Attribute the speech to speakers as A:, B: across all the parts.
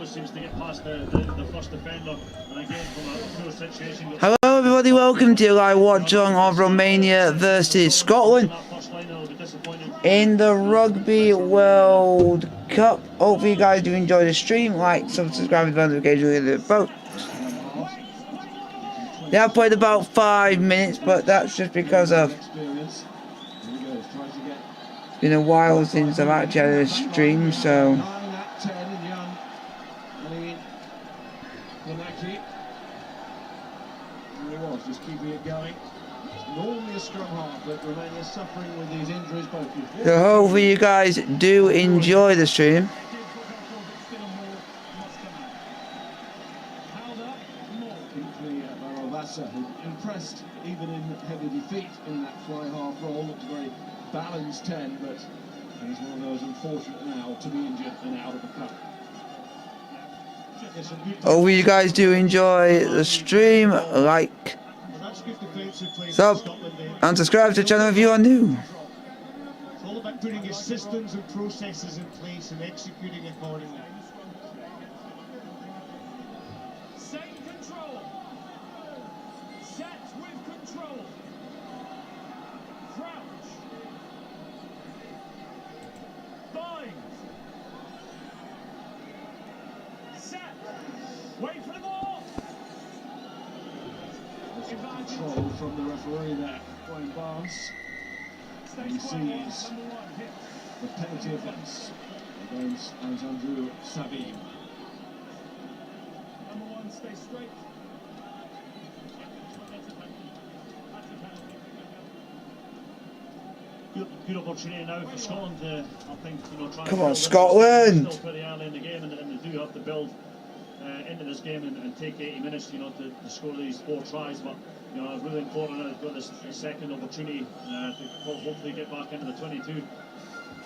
A: seems to get past the first defender. And again, from a full situation.
B: Hello everybody, welcome to live watch along of Romania versus Scotland in the Rugby World Cup. Hopefully you guys do enjoy the stream. Like, subscribe, and notifications with the boat. They have played about 5 minutes, but that's just because of it's been a while since I've actually had a stream, so
C: just keeping it going. It's normally a scrum half, but Romania suffering with these injuries both.
B: So hopefully you guys do enjoy the stream.
C: Impressed even in heavy defeat in that fly half role. Looked a very balanced 10, but he's one of those unfortunate now to be injured and out of the cup.
B: Hopefully you guys do enjoy the stream. Like, sub, and subscribe to the channel if you are new.
D: It's all about putting your systems and processes in place and executing accordingly.
E: Set control. Set with control. Crouch. Bind. Set. Wait for the ball.
C: Control from the referee there, Wayne Barnes. And he sees the penalty offence against Alexandru Sabin.
E: Number one, stay straight.
A: Good opportunity now for Scotland to, I think, try.
B: Come on, Scotland!
A: Still pretty early in the game, and they do have to build into this game and take 80 minutes, to score these 4 tries. But it's really important that they've got this second opportunity to hopefully get back into the 22.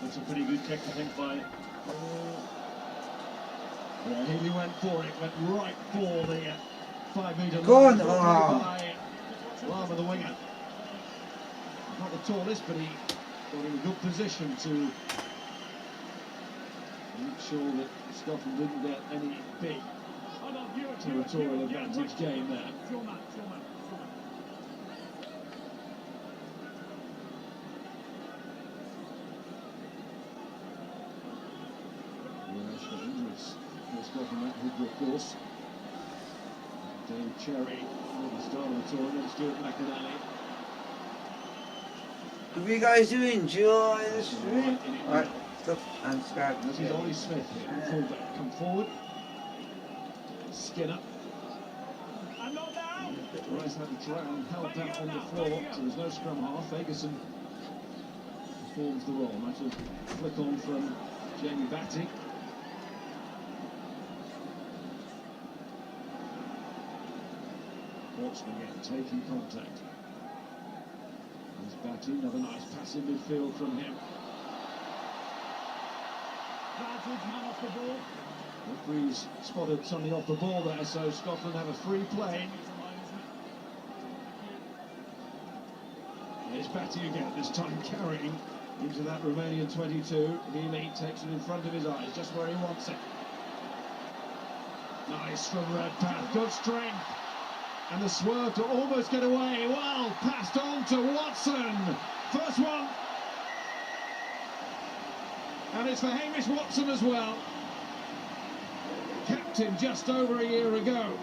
A: That's a pretty good kick, I think, by.
C: Yeah, Healy went for it, went right for the 5-metre line.
B: Go on!
C: By Lama, the winger. Not the tallest, but he got in a good position to make sure that Scotland didn't get any big territorial advantage game there. Injuries for Scotland, that Hooker, of course. Dave Cherry at the start of the tournament, Stuart McInally.
B: Hope you guys do enjoy the stream. Alright, stop and subscribe.
C: This is Ollie Smith here, fullback. Come forward. Skinner.
E: I'm not down.
C: Rice had to try and help out on the floor, so there's no scrum half. Ferguson performs the role. That's a flick on from Jamie Batty. Watson again, taking contact. There's Batty, another nice pass in midfield from him.
E: Man off the ball.
C: Referee's spotted something off the ball there, so Scotland have a free play. There's Batty again, this time carrying into that Romanian 22. Healy takes it in front of his eyes, just where he wants it. Nice from Redpath, good strength. And the swerve to almost get away. Well, passed on to Watson. First one. And it's for Hamish Watson as well. Captain just over a year ago.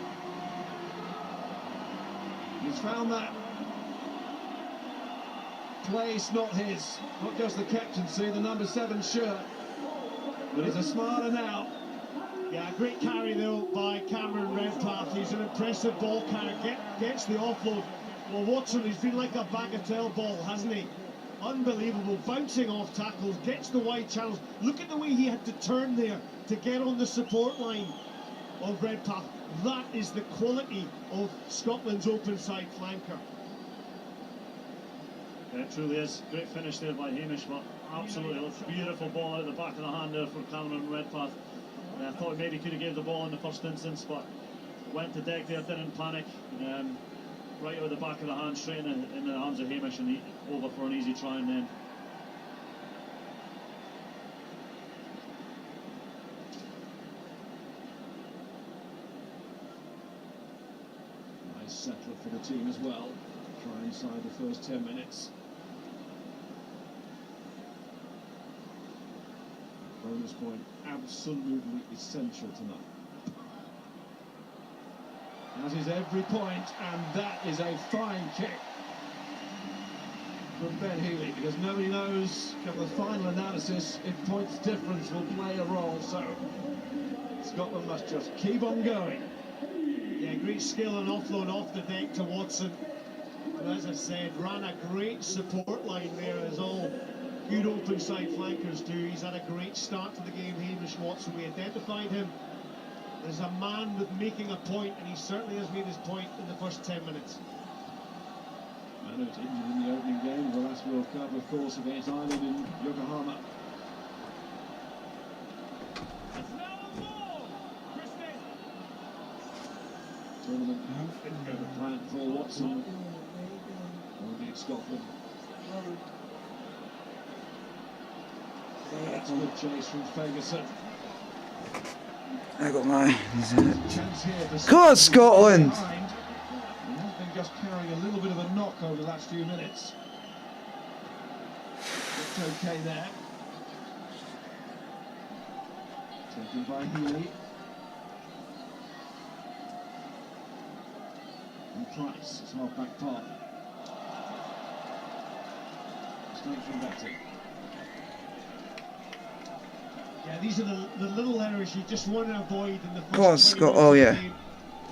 C: He's found that place not his, not just the captaincy, the number 7 shirt, but he's a smarter now.
D: Yeah, great carry though by Cameron Redpath. He's an impressive ball carrier, gets the offload. Well, Watson, he's been like a bagatelle ball, hasn't he? Unbelievable, bouncing off tackles, gets the wide channels. Look at the way he had to turn there to get on the support line of Redpath. That is the quality of Scotland's open side flanker.
A: Yeah, it truly is. Great finish there by Hamish, but absolutely beautiful ball out the back of the hand there for Cameron Redpath. I thought maybe he could have gave the ball in the first instance, but went to deck there, didn't panic. Right out the back of the hand, straight in the hands of Hamish, and over for an easy try and then.
C: settler for the team as well. Try inside the first 10 minutes. Bonus point absolutely essential tonight. That is every point, and that is a fine kick from Ben Healy, because nobody knows, come the final analysis, if points difference will play a role. So Scotland must just keep on going.
D: Yeah, great skill and offload off the deck to Watson. But as I said, ran a great support line there, as all good open side flankers do. He's had a great start to the game, Hamish Watson. We identified him as a man with making a point, and he certainly has made his point in the first 10 minutes.
C: Manu injured in the opening game of the last World Cup, of course, against Ireland in Yokohama. Tournament plan for Watson. Only in Scotland. That's a good chase from Ferguson.
B: I got mine.
C: Chance here for
B: Come on, Scotland!
C: He has been just carrying a little bit of a knock over the last few minutes. It's okay there. Taken by Healy. And Price, it's half back part. Straight from Betty.
D: Yeah, these are the little errors you just want to avoid in the first
B: Go on,
D: 20
B: Scott.
D: minutes
B: Oh,
D: of the
B: yeah.
D: game.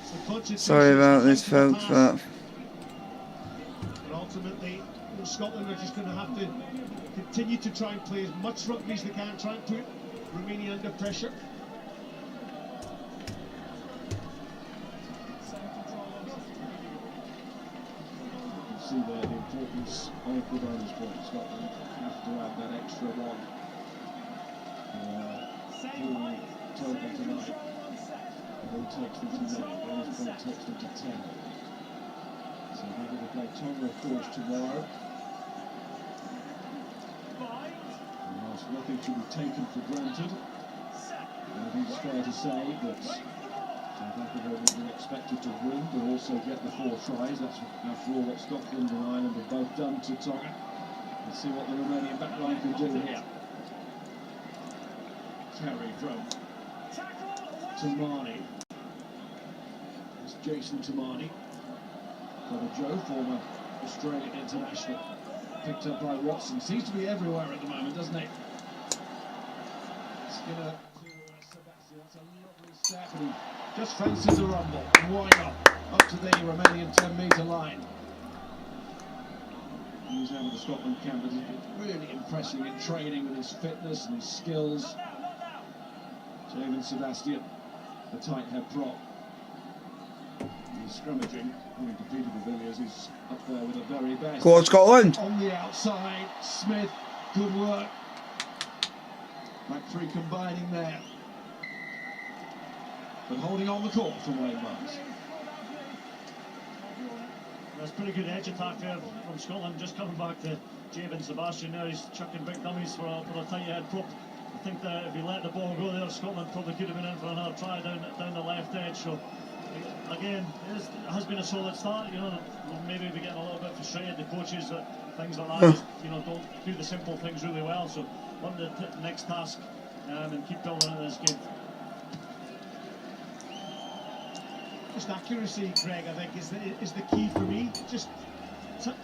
D: It's the concentration,
B: Sorry about
D: it's the
B: this,
D: thinking
B: folks,
D: pass.
B: but
D: And ultimately, Scotland are just going to have to continue to try and play as much rugby as they can, try and put Romania under pressure.
C: See there the importance of the bonus point. Scotland have to add that extra one. Full total tonight. It takes them to 9. Bonus point takes them to 10. So they're going to play Tonga, of course, tomorrow. And whilst nothing should be taken for granted, I think it's fair to say that South Africa will be expected to win, but also get the 4 tries. That's after all what Scotland and Ireland have both done to Tonga. Let's see what the Romanian backline can do here. Carry from Tamani. It's Jason Tamani. Brother Joe, former Australian international. Picked up by Watson. Seems to be everywhere at the moment, doesn't he? Skinner to Sebastian. That's a lovely step, and he just fancies a rumble. And why not? Up to the Romanian 10-metre line. He's out of the Scotland camp, but he's been really impressing in training with his fitness and his skills. Jamin Sebastian, the tight head prop. He's scrummaging, having competed with Villiers, he's up there with the very best.
B: go on, Scotland!
C: On the outside, Smith, good work. Back 3 combining there. But holding on the court from Wayne Barnes.
A: That's pretty good edge attack there from Scotland. Just coming back to Jamin Sebastian now, he's chucking big dummies for a tight head prop. I think that if he let the ball go there, Scotland probably could have been in for another try down the left edge. So again, it has been a solid start. You know, maybe we're getting a little bit frustrated, the coaches, that things like that just, you know, don't do the simple things really well. So on to the next task and keep building on this game.
D: Just accuracy, Greg, I think, is the key for me. Just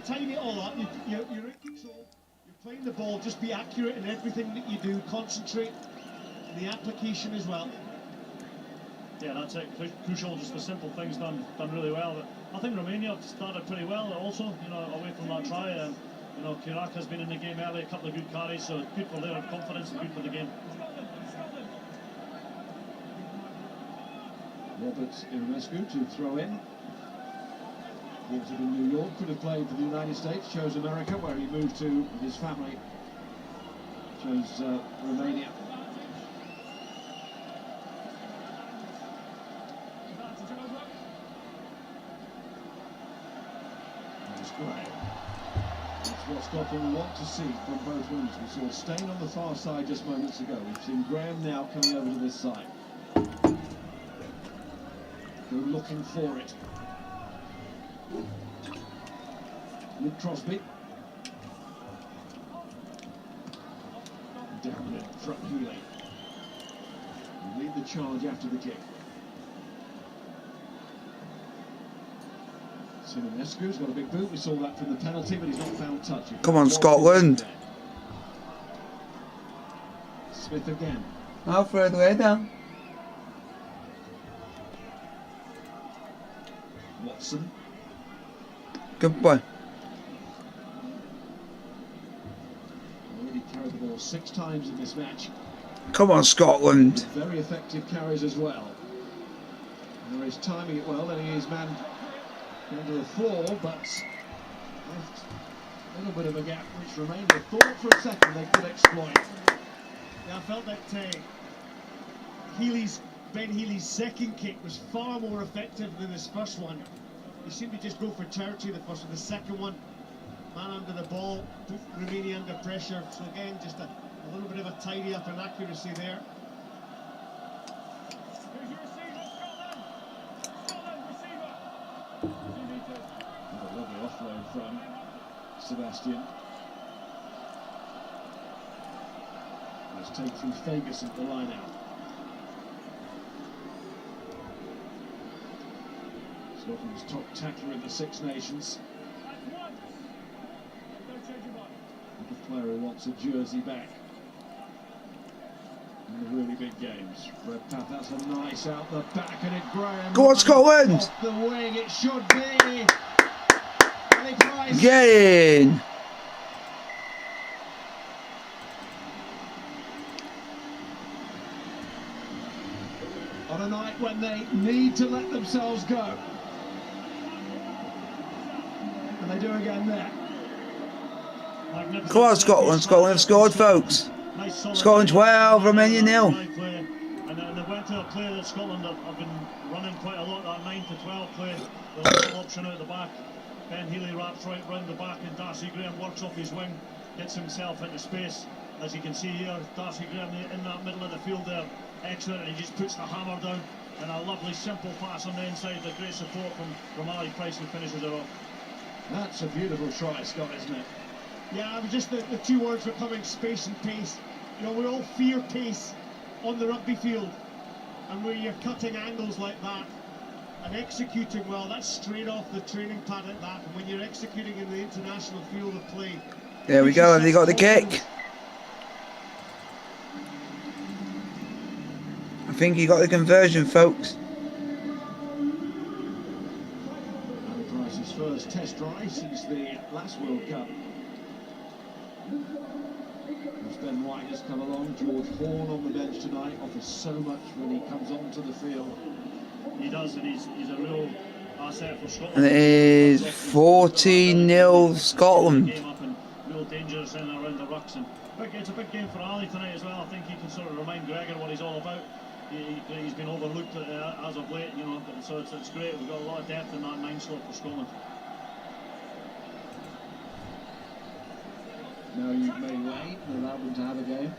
D: time it all up. You're in control. You're playing the ball. Just be accurate in everything that you do. Concentrate on the application as well.
A: Yeah, that's it. Crucial, just the simple things done really well. But I think Romania started pretty well also, you know, away from that try. You know, Kirak has been in the game early, a couple of good carries, so good for their confidence and good for the game.
C: Robert Ionescu to throw in. Watered in New York, could have played for the United States, chose America, where he moved to with his family. Chose Romania. That's great. That's what Scotland want to see from both wings. We saw Stain on the far side just moments ago. We've seen Graham now coming over to this side. They're looking for it. Luke Crosby. Down it from Healy. Lead the charge after the kick. Simonescu's got a big boot. We saw that from the penalty, but he's not found touch.
B: Come on, Scotland.
C: Smith again.
B: Alfred, way down.
C: Watson.
B: Good boy.
C: Already carried the ball 6 times in this match.
B: Come on, Scotland.
C: Very effective carries as well. There is timing it well, letting his man down to the floor, but left a little bit of a gap which remained. I thought for a second they could exploit.
D: Yeah, I felt that Ben Healy's second kick was far more effective than his first one. He seemed to just go for territory the first one. The second one, man under the ball, put Romania under pressure. So again, just a little bit of a tidy up and accuracy there.
E: Here's your receiver, Scotland! Scotland, receiver! You need to...
C: A lovely offload from Sebastian. Let's take through Ferguson at the line out. Scotland's top tackler in the Six Nations.
E: That's one! Don't change your mind.
C: The player who wants a jersey back in the really big games. Redpath, that's a nice out the back, and it Graham.
B: Go on, Scotland!
C: Off the wing, it should be. Ali Price.
B: Get in!
C: On a night when they need to let themselves go. And they do again there.
B: Come on, Scotland. Scotland have scored, folks. Scotland 12, Romania 0.
A: And they went to a play that Scotland have been running quite a lot, that 9 to 12 play. There's a little option out the back. Ben Healy wraps right round the back, and Darcy Graham works off his wing, gets himself into space. As you can see here, Darcy Graham in that middle of the field there, excellent, and he just puts the hammer down. And a lovely simple pass on the inside, the great support from Ali Price, who finishes it off.
C: That's a beautiful try, Scott, isn't it?
D: Yeah, just the 2 words were coming: space and pace. You know, we all fear pace on the rugby field, and where you're cutting angles like that and executing well, that's straight off the training pad at that. And when you're executing in the international field of play,
B: There we go, have they got the kick? I think he got the conversion, folks.
C: Ali Price's first test try since the last World Cup. As Ben White has come along, George Horn on the bench tonight offers so much when he comes onto the field.
A: He does, and he's a real asset for Scotland.
B: And it is 14-0 Scotland.
A: Game up and real dangerous in and around the rucks, and it's a big game for Ali tonight as well. I think he can sort of remind Gregor what he's all about. He's been overlooked as of late, you know, so it's great. We've got a lot of depth in that 9 slot for Scotland.
C: Now you've made way and allowed them to have a game.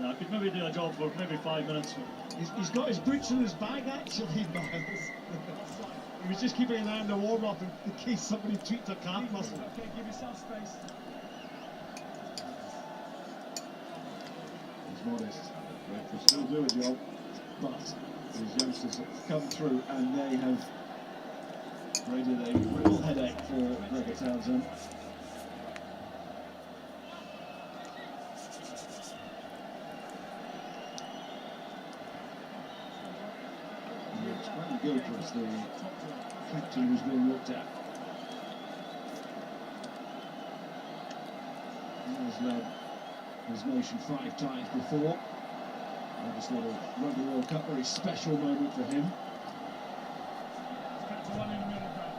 A: Yeah, I could maybe do a job for maybe 5 minutes.
D: he's got his boots in his bag actually, Miles. He was just keeping an eye on the warm-up in case somebody tweaked a calf muscle.
E: Okay, give yourself space.
C: He's modest. They can still do a job, but these youngsters have come through and they have created a real headache for Gregor Townsend. It's Gilchrist, the captain who's being looked at. He has led his nation 5 times before. And this little Rugby World Cup, very special moment for him.
E: Back to one in the middle, Brad.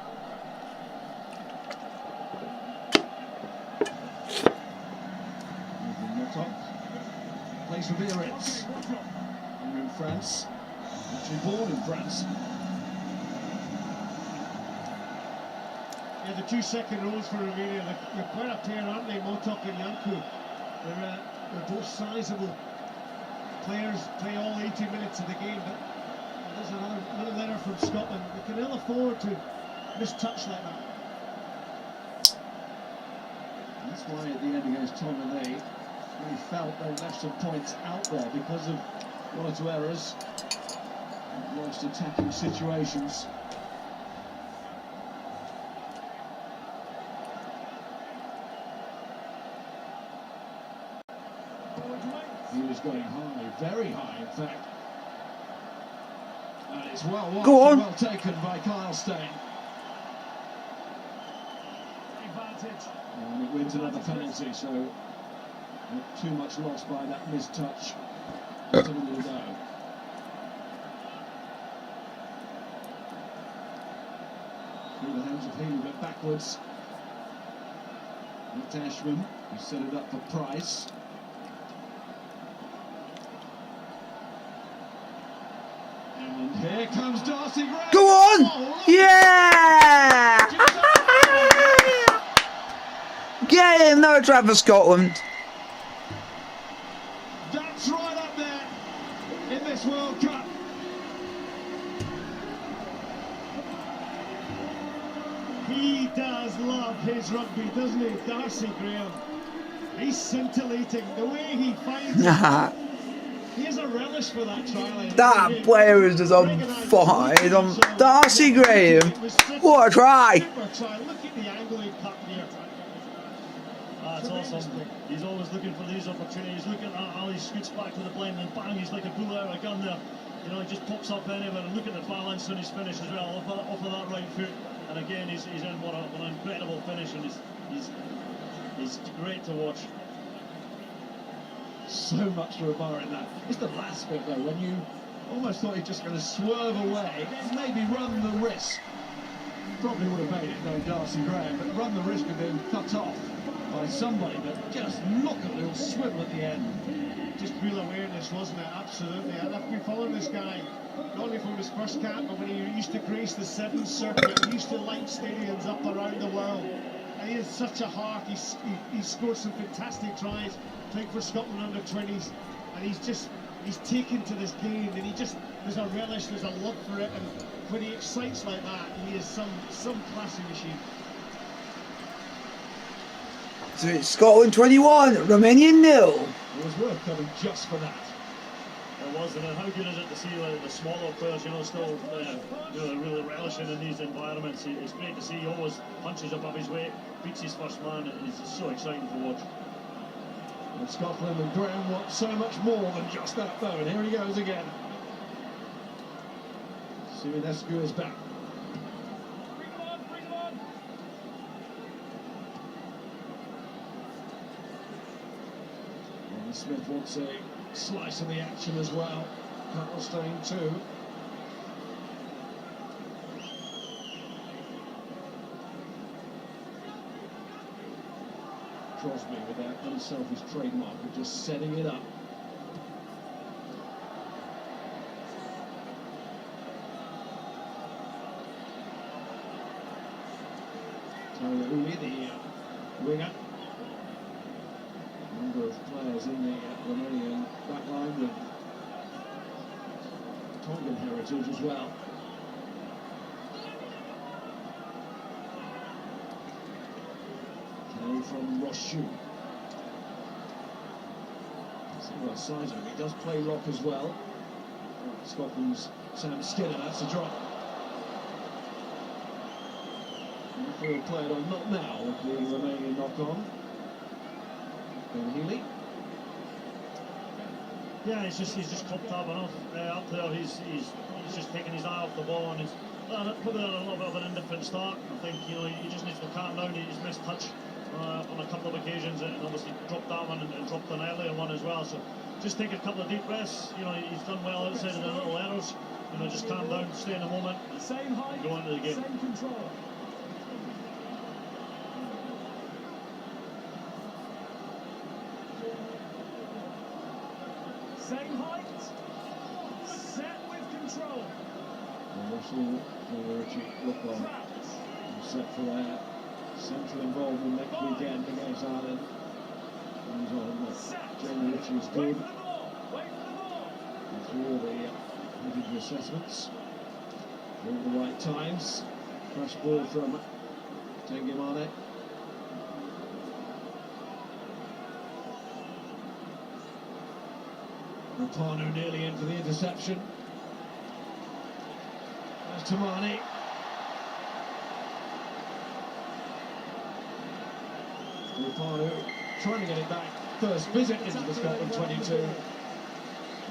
C: Moving not up. Plays for Biarritz. We're in France. Actually born in France.
D: Yeah, the 2 second rows for Romania, they're quite a pair, aren't they, Motok and Yanku? They're both sizable players, play all 80 minutes of the game, but there's another little letter from Scotland. They can ill afford to mistouch like that.
C: That's why at the end against Tonga they really felt they left some points out there because of one or two errors, lost attacking situations. He was going high, very high in fact. And it's well watched,
B: Go on.
C: well taken by Kyle Steyn.
E: Advantage.
C: And it wins another penalty, so not too much loss by that mistouch. Just a little to go. Through the hands of Healy, but backwards. That's Ashman, who set it up for Price. And here comes Darcy Gray.
B: Go on!
C: Oh,
B: Yeah! Get him! No try for Scotland.
C: that's right up there in this World Cup.
D: He does love his rugby, doesn't he, Darcy Graham? He's scintillating. The way he finds it, he has a relish for that try.
B: That player is just on fire. He's on Darcy Graham. What a try!
D: Super try. Look at the angle he cut here.
A: That's awesome. He's always looking for these opportunities. Look at that, Ali scoots back to the blind and bang, he's like a bull out of a gun there. You know, he just pops up anywhere, and look at the balance on his finish as well, off of that right foot. And again, he's in what an incredible finish, and he's great to watch.
C: So much to admire in that. It's the last bit though, when you almost thought he's just going to swerve away, maybe run the risk. Probably would have made it, no Darcy Graham, but run the risk of being cut off by somebody. But just look at the little swivel at the end.
D: Just real awareness, wasn't it? Absolutely. I've been following this guy, not only from his first cap, but when he used to grace the Sevens circuit, he used to light stadiums up around the world. And he has such a heart. He scored some fantastic tries, playing for Scotland under 20s, and he's taken to this game, and there's a relish, there's a love for it, and when he excites like that, he is some classy machine.
B: So it's Scotland 21, Romania 0.
C: It was worth coming just for that.
A: It was, and how good is it to see the smaller players, still really relishing in these environments. It's great to see. He always punches above his weight, beats his first man. It's just so exciting to watch.
C: And Scotland and Graham want so much more than just that though, and here he goes again. Siminescu is back.
E: Bring him on, bring him on.
C: And Smith wants a slice of the action as well. Carl Steyn too. Crosby with that unselfish trademark of just setting it up. Tyler Uwe, the winger. Number of players in the Romanian backline with Tongan heritage as well. Kelly from Roshu. Similar size of him. He does play lock as well. Scotland's Sam Skinner, that's a drop. Midfield played on, not now, with the Romanian knock-on. Ben Healy.
A: Yeah, he's just copped up enough up there. He's just taking his eye off the ball, and he's probably had a little bit of an indifferent start. I think he just needs to calm down. He's missed touch on a couple of occasions, and obviously dropped that one and dropped an earlier one as well. So just take a couple of deep breaths. He's done well outside of the little errors. Just calm down, stay in the moment,
E: Same height,
A: and go into the game.
E: same control. Same height, set with control.
C: And Russell Richie look on. Set for their central involvement next weekend against Ireland. He's on. Jamie Ritchie's good.
E: Wait for the ball, wait for the ball.
C: Through all the heritage assessments. All the right times. Fresh ball from Tengemane. Rapano nearly in for the interception. There's Tamani. Rapano trying to get it back. First visit into the Scotland 22.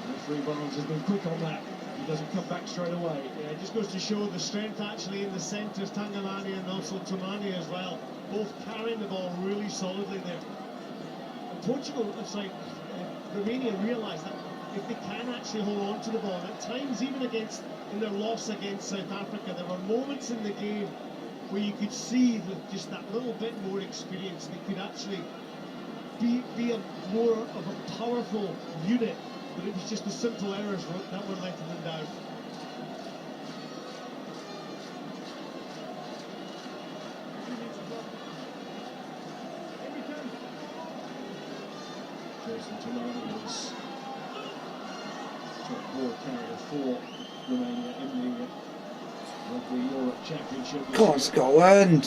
C: Referee Barnes has been quick on that. He doesn't come back straight away.
D: Yeah, it just goes to show the strength actually in the centres, Tangamani and also Tamani as well. Both carrying the ball really solidly there. And Portugal, it's like Romania realised that if they can actually hold on to the ball, at times even in their loss against South Africa, there were moments in the game where you could see with just that little bit more experience, they could actually be a more of a powerful unit. But it was just the simple errors that were letting them down.
C: Jason Tamani was top ball carrier for Romania in the Rugby Europe Championship.
B: Come on, Scotland.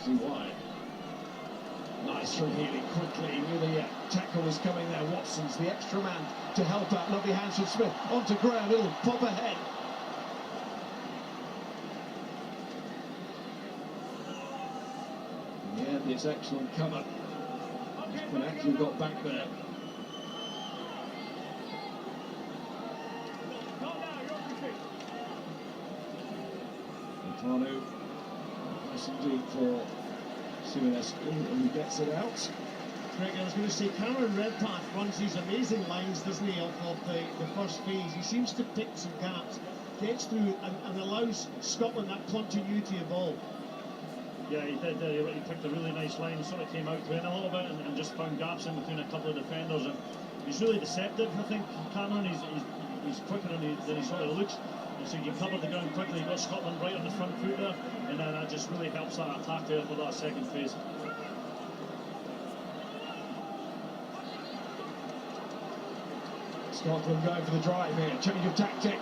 C: See why. Nice from Healy, quickly, knew the tackle was coming there. Watson's the extra man to help out. Lovely hands from Smith. On to Graham, little pop ahead. In the end, it's excellent cover. When actually got back there. Rapano, nice indeed for Simonescu, and he gets it out.
D: Greg, I was going to say, Cameron Redpath runs these amazing lines, doesn't he, of the first phase. He seems to pick some gaps, gets through and allows Scotland that continuity of ball.
A: Yeah, he did. He picked a really nice line, sort of came out to in a little bit and just found gaps in between a couple of defenders. And he's really deceptive, I think, Cameron. He's quicker than he sort of looks. And so you covered the ground quickly, you got Scotland right on the front foot there, and then that just really helps that attack there for that second phase.
C: Scotland going for the drive here, change of tactic.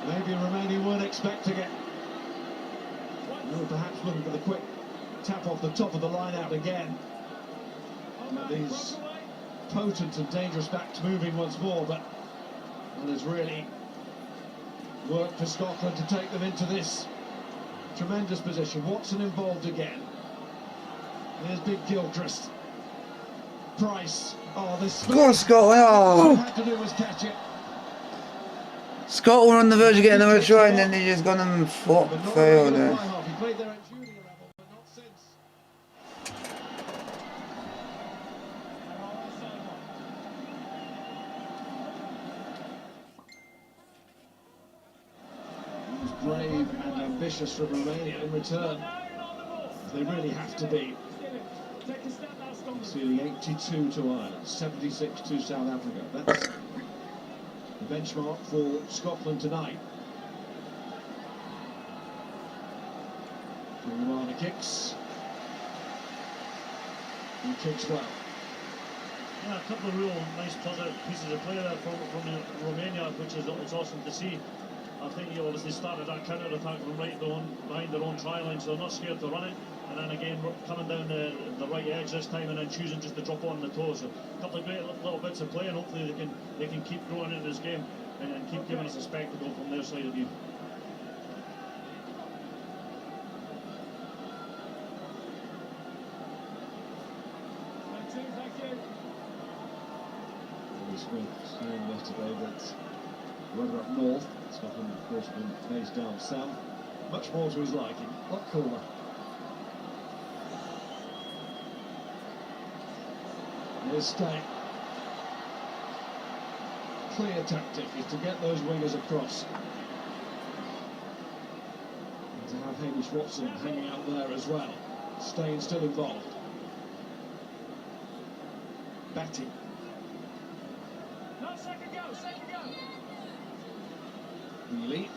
C: Maybe Romania weren't expecting it. They were perhaps looking for the quick tap off the top of the line out again. And these potent and dangerous backs moving once more, but that has really worked for Scotland to take them into this tremendous position. Watson involved again. There's big Gilchrist. Price. Oh, this.
B: Go on, Scotland.
C: All
B: Oh.
C: he had to do was catch it.
B: Scotland were on the verge of getting another try, and then they just got them
C: But not
B: failed.
C: really at half. He played there at junior level, but not since. He was brave and ambitious from Romania in return. They really have to be. You see the 82 to Ireland, 76 to South Africa. That's the benchmark for Scotland tonight. Romania kicks. He kicks well.
A: Yeah, a couple of real nice positive pieces of play there from Romania, which is it's awesome to see. I think he obviously started that counter attack from right behind their own try line, so they're not scared to run it. And then again, coming down the right edge this time, and then choosing just to drop on the toes. So a couple of great little bits of play, and hopefully they can keep growing in this game and keep giving us a spectacle from their side of view.
C: Smith saying yesterday that weather up north, Scotland of course been based down south, much more to his liking, a lot cooler. Here's Stay. Clear tactic is to get those wingers across. And to have Hamish Watson hanging out there as well. Staying still involved. Batty.
E: No, second go, second go.
C: Wheelie.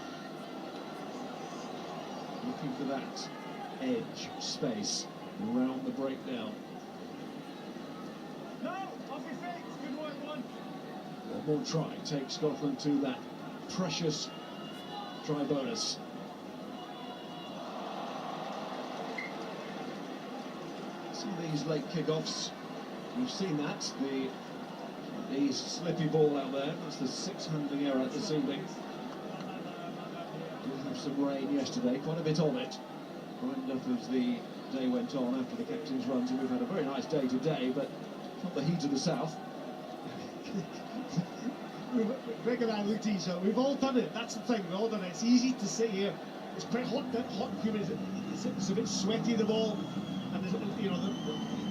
C: Looking for that edge space around the breakdown.
E: No, off your feet. Good work, one.
C: One more try takes Scotland to that precious try bonus. Some of these late kickoffs, we've seen that. The slippy ball out there, that's the 6-handling error this evening. Did have some rain yesterday, quite a bit of it. Brightened up as the day went on after the captain's runs, and we've had a very nice day today, but not the heat of the south.
D: Greg and I looked at each other. We've all done it. That's the thing. We've all done it. It's easy to sit here. It's pretty hot and humid. It's a bit sweaty, the ball, and you know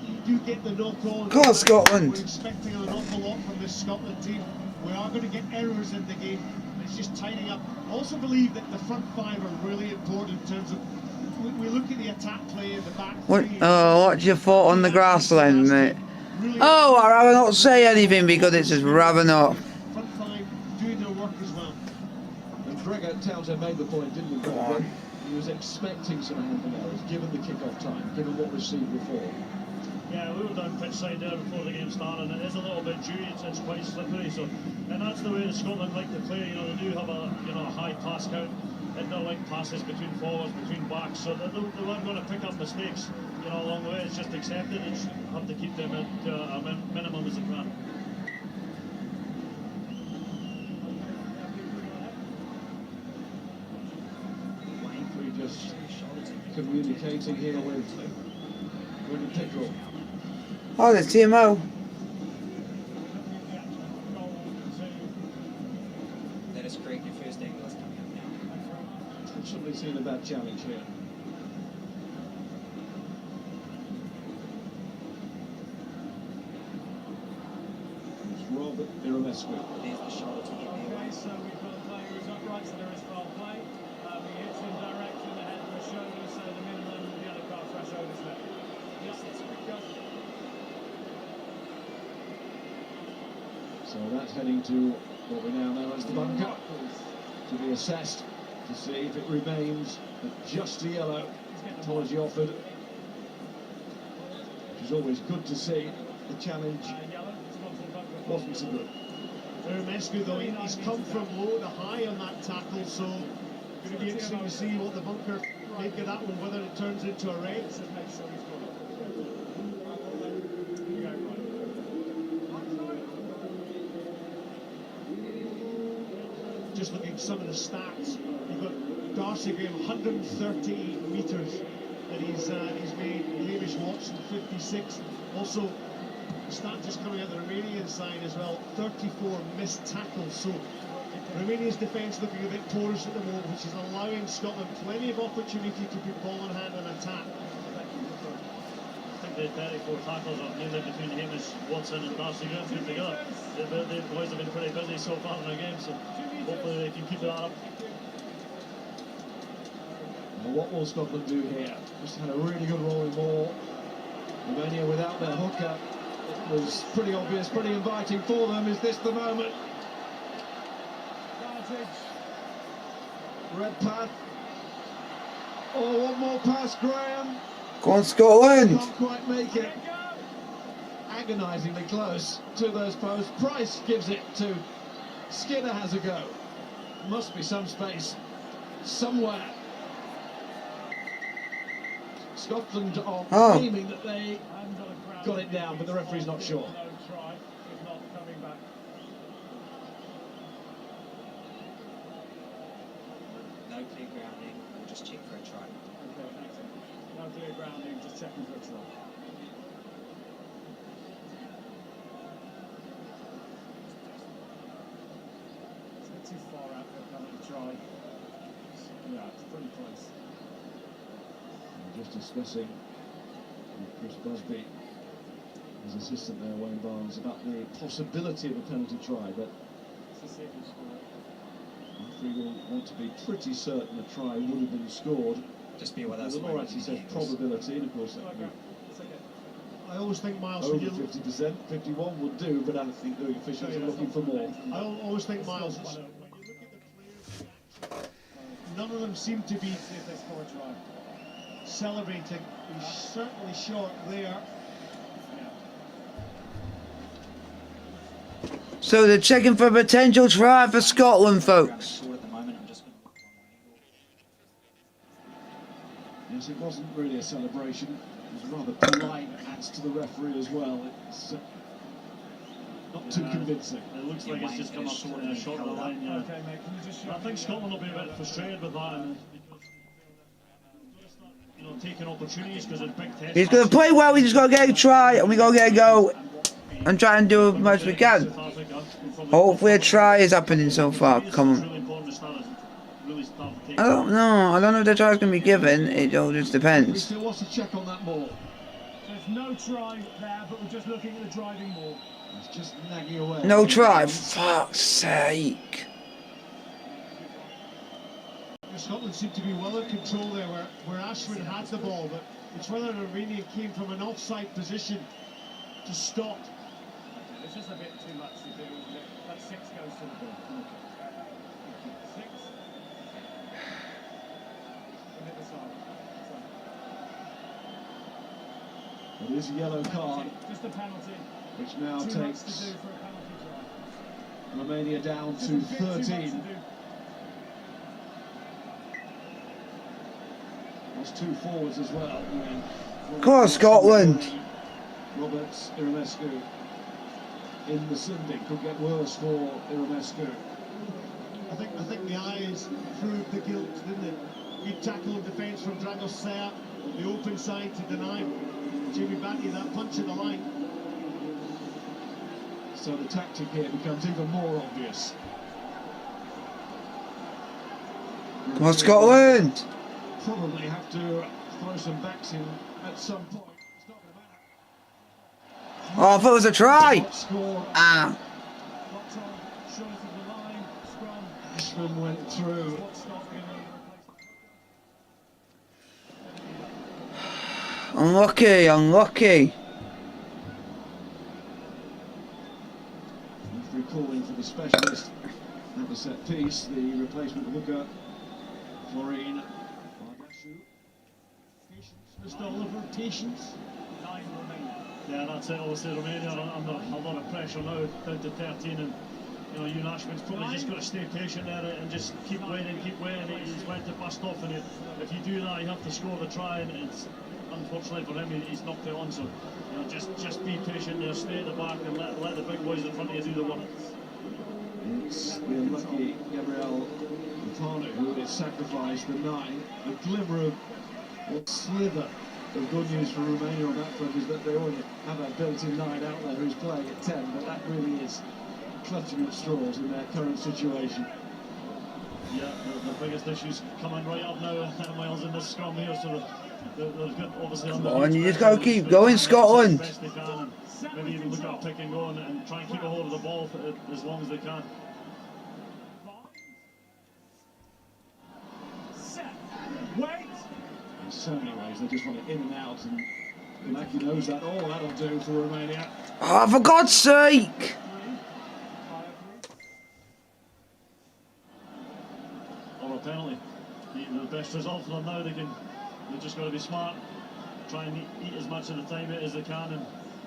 D: you do get the knock on.
B: Go on, Scotland.
D: We're expecting an awful lot from this Scotland team. We are going to get errors in the game. It's just tidying up. I also believe that the front five are really important in terms of. We look at the attack play in the back.
B: What's your thought on the grassland, mate? Oh, I'd rather not say anything because it's just rather not.
D: Front five doing their work as well.
C: And Gregor Townsend made the point, didn't he, Greg? He was expecting some handling errors, given the kick-off time, given what we've seen before.
A: Yeah, we were down pitch side there before the game started, and it is a little bit dewy, it's quite slippery, so, and that's the way the Scotland like to play. You know, they do have a high pass count, interlink passes between forwards, between backs, so they weren't going to pick up mistakes, along the way. It's just accepted, and have to keep them at a minimum as they can.
C: We're just communicating here with Brendan Pickrell.
B: Oh, the TMO.
F: Let us create your first angle that's coming up now.
C: Somebody seen a bad challenge here. It's Rob Iramescu.
F: There's the shoulder to get there.
E: Okay, so we've got a player who's upright, so there is foul play. He hits in direction ahead of the shoulder, so the minimum yellow card threshold is there. Yes, that's correct.
C: So that's heading to what we now know as the bunker, to be assessed to see if it remains at just a yellow. Apology offered, which is always good to see. The challenge wasn't so good.
D: Iramescu, though, he's come from low to high on that tackle, so going to be interesting to see what the bunker make of that one, whether it turns into a red. Just looking at some of the stats, you've got Darcy Graham 130 metres that he's made. Hamish Watson 56. Also, stat just coming out the Romanian side as well. 34 missed tackles. So Romania's defence looking a bit porous at the moment, which is allowing Scotland plenty of opportunity to put ball in hand and attack.
A: I think the 34 tackles are nearly between Hamish Watson and Darcy Graham put together. The boys have been pretty busy so far in the game, so hopefully they can keep that up.
C: Now what will Scotland do here? Just had a really good rolling ball. Romania without their hooker. It was pretty obvious, pretty inviting for them. Is this the moment? Red path. Oh, one more pass, Graham.
B: Go on, Scotland.
C: Can't quite make it. Agonisingly close to those posts. Price gives it to Skinner. Has a go. Must be some space somewhere. Scotland are aiming that they got it down, but the referee's not sure.
F: No clear grounding, we'll just check for a try.
E: Okay, excellent. No clear grounding, just checking for a try. It's not too far out for coming to try. Yeah, it's pretty close.
C: Just discussing with Chris Busby, his assistant there, Wayne Barnes, about the possibility of a penalty try, but
E: It's the second score.
C: referee will want to be pretty certain a try would have been scored.
F: Just be aware that's
C: The law actually says probability, and of course that would be
E: It's okay.
D: I always think, Miles, when
C: over
D: you
C: 50%. 51 would do, but I think the officials are looking for more.
D: I always think, Miles, when you look at the players' reaction, none of them seem to be
E: See if they score a try.
D: celebrating. He's certainly short there.
B: So they're checking for a potential try for Scotland, folks.
F: Short at the moment, I'm just going to look one way.
C: Yes, it it wasn't really a celebration. It was rather polite, adds to the referee as well. It's not too convincing.
A: It looks like it's just come up short of the line. Yeah.
E: Okay, mate, can you just show
A: I think Scotland will be a bit frustrated with that. And you know, taking opportunities because it's big test.
B: He's going to play well. We just got to get a try and we got to get a go and try and do as much as we can. Hopefully a try is happening so far. Come on. I don't know. I don't know if the try is going to be given. It all just
C: We
B: depends.
C: still want to check on that ball.
E: There's no try there, but we're just looking at the driving ball.
C: It's just nagging away.
B: No try. Fuck's sake.
D: Scotland seemed to be well in control there where Ashwin had the ball, but it's whether Romania came from an offside position to stop.
E: It's just a bit too much to do, isn't it? That 6 goes to the ball. 6. And hit the side.
C: It is a yellow card,
E: Just a penalty.
C: which now
E: Too much to
C: takes
E: do for a penalty try.
C: Romania down
E: Just
C: to
E: a bit too much to
C: 13.
E: do.
C: There's 2 forwards as well.
B: Come on, Scotland.
C: Roberts, Iramescu in the Sunday. Could get worse for Iramescu.
D: I think the eyes proved the guilt, didn't it? Good tackle in defence from Dragos Sea, the open side to deny Jamie Batty that punch in the line.
C: So the tactic here becomes even more obvious.
B: Come on, Scotland.
C: Probably have to throw some backs in at some point. It's not going to matter.
B: Oh, I thought it was a try.
C: What score?
B: Ah.
E: Locked on, short of the line, scrum.
C: Ashman went through.
E: What's not going to
B: Unlucky, unlucky.
C: Referee calling for the specialist at the set piece, the replacement hooker, Florine.
D: Mr. Oliver, patience.
E: 9 remaining.
A: Yeah, that's it. Obviously, Romania are under a lot of pressure now, down to 13, and you know, Ewan Ashman's probably just got to stay patient there and just keep waiting, keep waiting. He's went to bust off, and if you do that, you have to score the try, and it's unfortunately for him, he's knocked it on. So, you know, just be patient there, stay at the back, and let the big boys in front of you do the work.
C: It's the unlucky Gabriel Lupano who has sacrificed the 9. A glimmer of a slither of good news for Romania on that front is that they already have a built-in 9 out there who's playing at 10, but that really is clutching at straws in their current situation.
A: Yeah, the biggest issues coming right up now, 10 miles in this scrum here, so they're good, obviously.
B: Come on, you just got to keep going, Scotland.
A: Best they can, and maybe even look at a pick and go and try and keep a hold of the ball as long as they can.
E: Set. Wait.
C: In so many ways, they just want it in and out, and Kanaki knows that. Oh, that'll do for Romania.
B: Oh, for God's sake.
A: Or a penalty. The best result for them now. They've just got to be smart, try and eat as much of the time as they can, and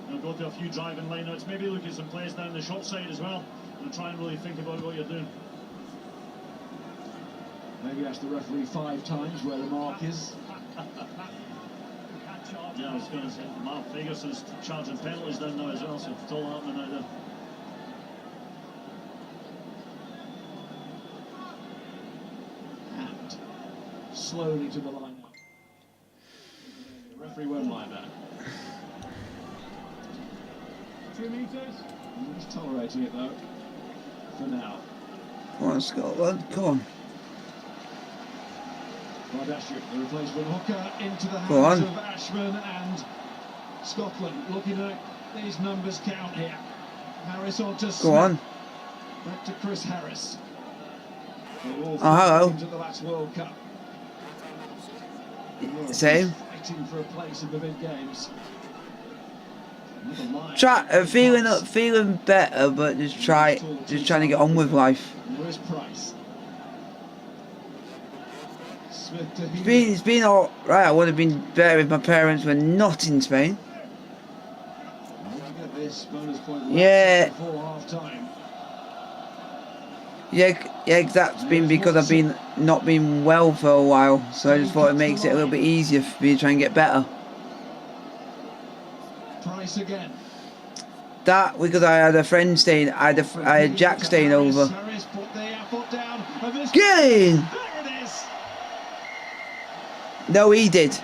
A: you know, go to a few driving lineouts. Maybe look at some plays down the short side as well, and try and really think about what you're doing.
C: Maybe ask the referee 5 times where the mark is.
A: Yeah, I was going to say, Mark Ferguson's charging penalties down now as well, so it's all happening out there.
C: And slowly to the line out. The referee won't mind that.
E: 2 meters.
C: He's tolerating it though, for now.
B: Come on, Scotland. Come on.
C: Bardashian, the replacement hooker, into the
B: Go
C: hands
B: on.
C: of Ashman, and Scotland looking at these numbers count here. Harris on to Smith.
B: Go on.
C: Back to Chris Harris. They were all
B: hello.
C: teams at the last World Cup.
B: Same.
C: Fighting for a place in the big games.
B: Feeling better, but just trying to get on with life.
C: Where's Price? Smith to
B: It's been all right. I would have been better if my parents were not in Spain.
C: Get this bonus point
B: Yeah.
C: before half time.
B: Yeah, 'cause that's been because I've been not been well for a while, so I just thought it makes it a little bit easier for me to try and get better.
C: Price again.
B: That because I had a friend staying, I had Jack staying over.
C: Harris put the foot down, and this
B: Get in!
C: there it is.
B: No, he did,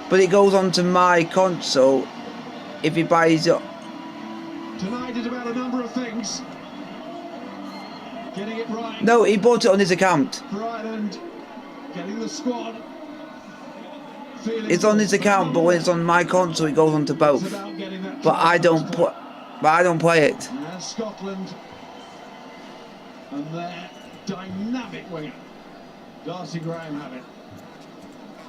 B: but it goes onto my console if he buys it.
C: Tonight is about a number of things. Getting it right
B: No, he bought it on his account.
C: for Ireland. Getting the squad. Feeling
B: It's on his
C: good.
B: account, but when it's on my console, it goes onto
C: It's
B: both.
C: about getting that
B: But
C: try
B: I don't
C: first
B: put. But I don't play it.
C: And there's Scotland. And their dynamic winger. Darcy Graham have it.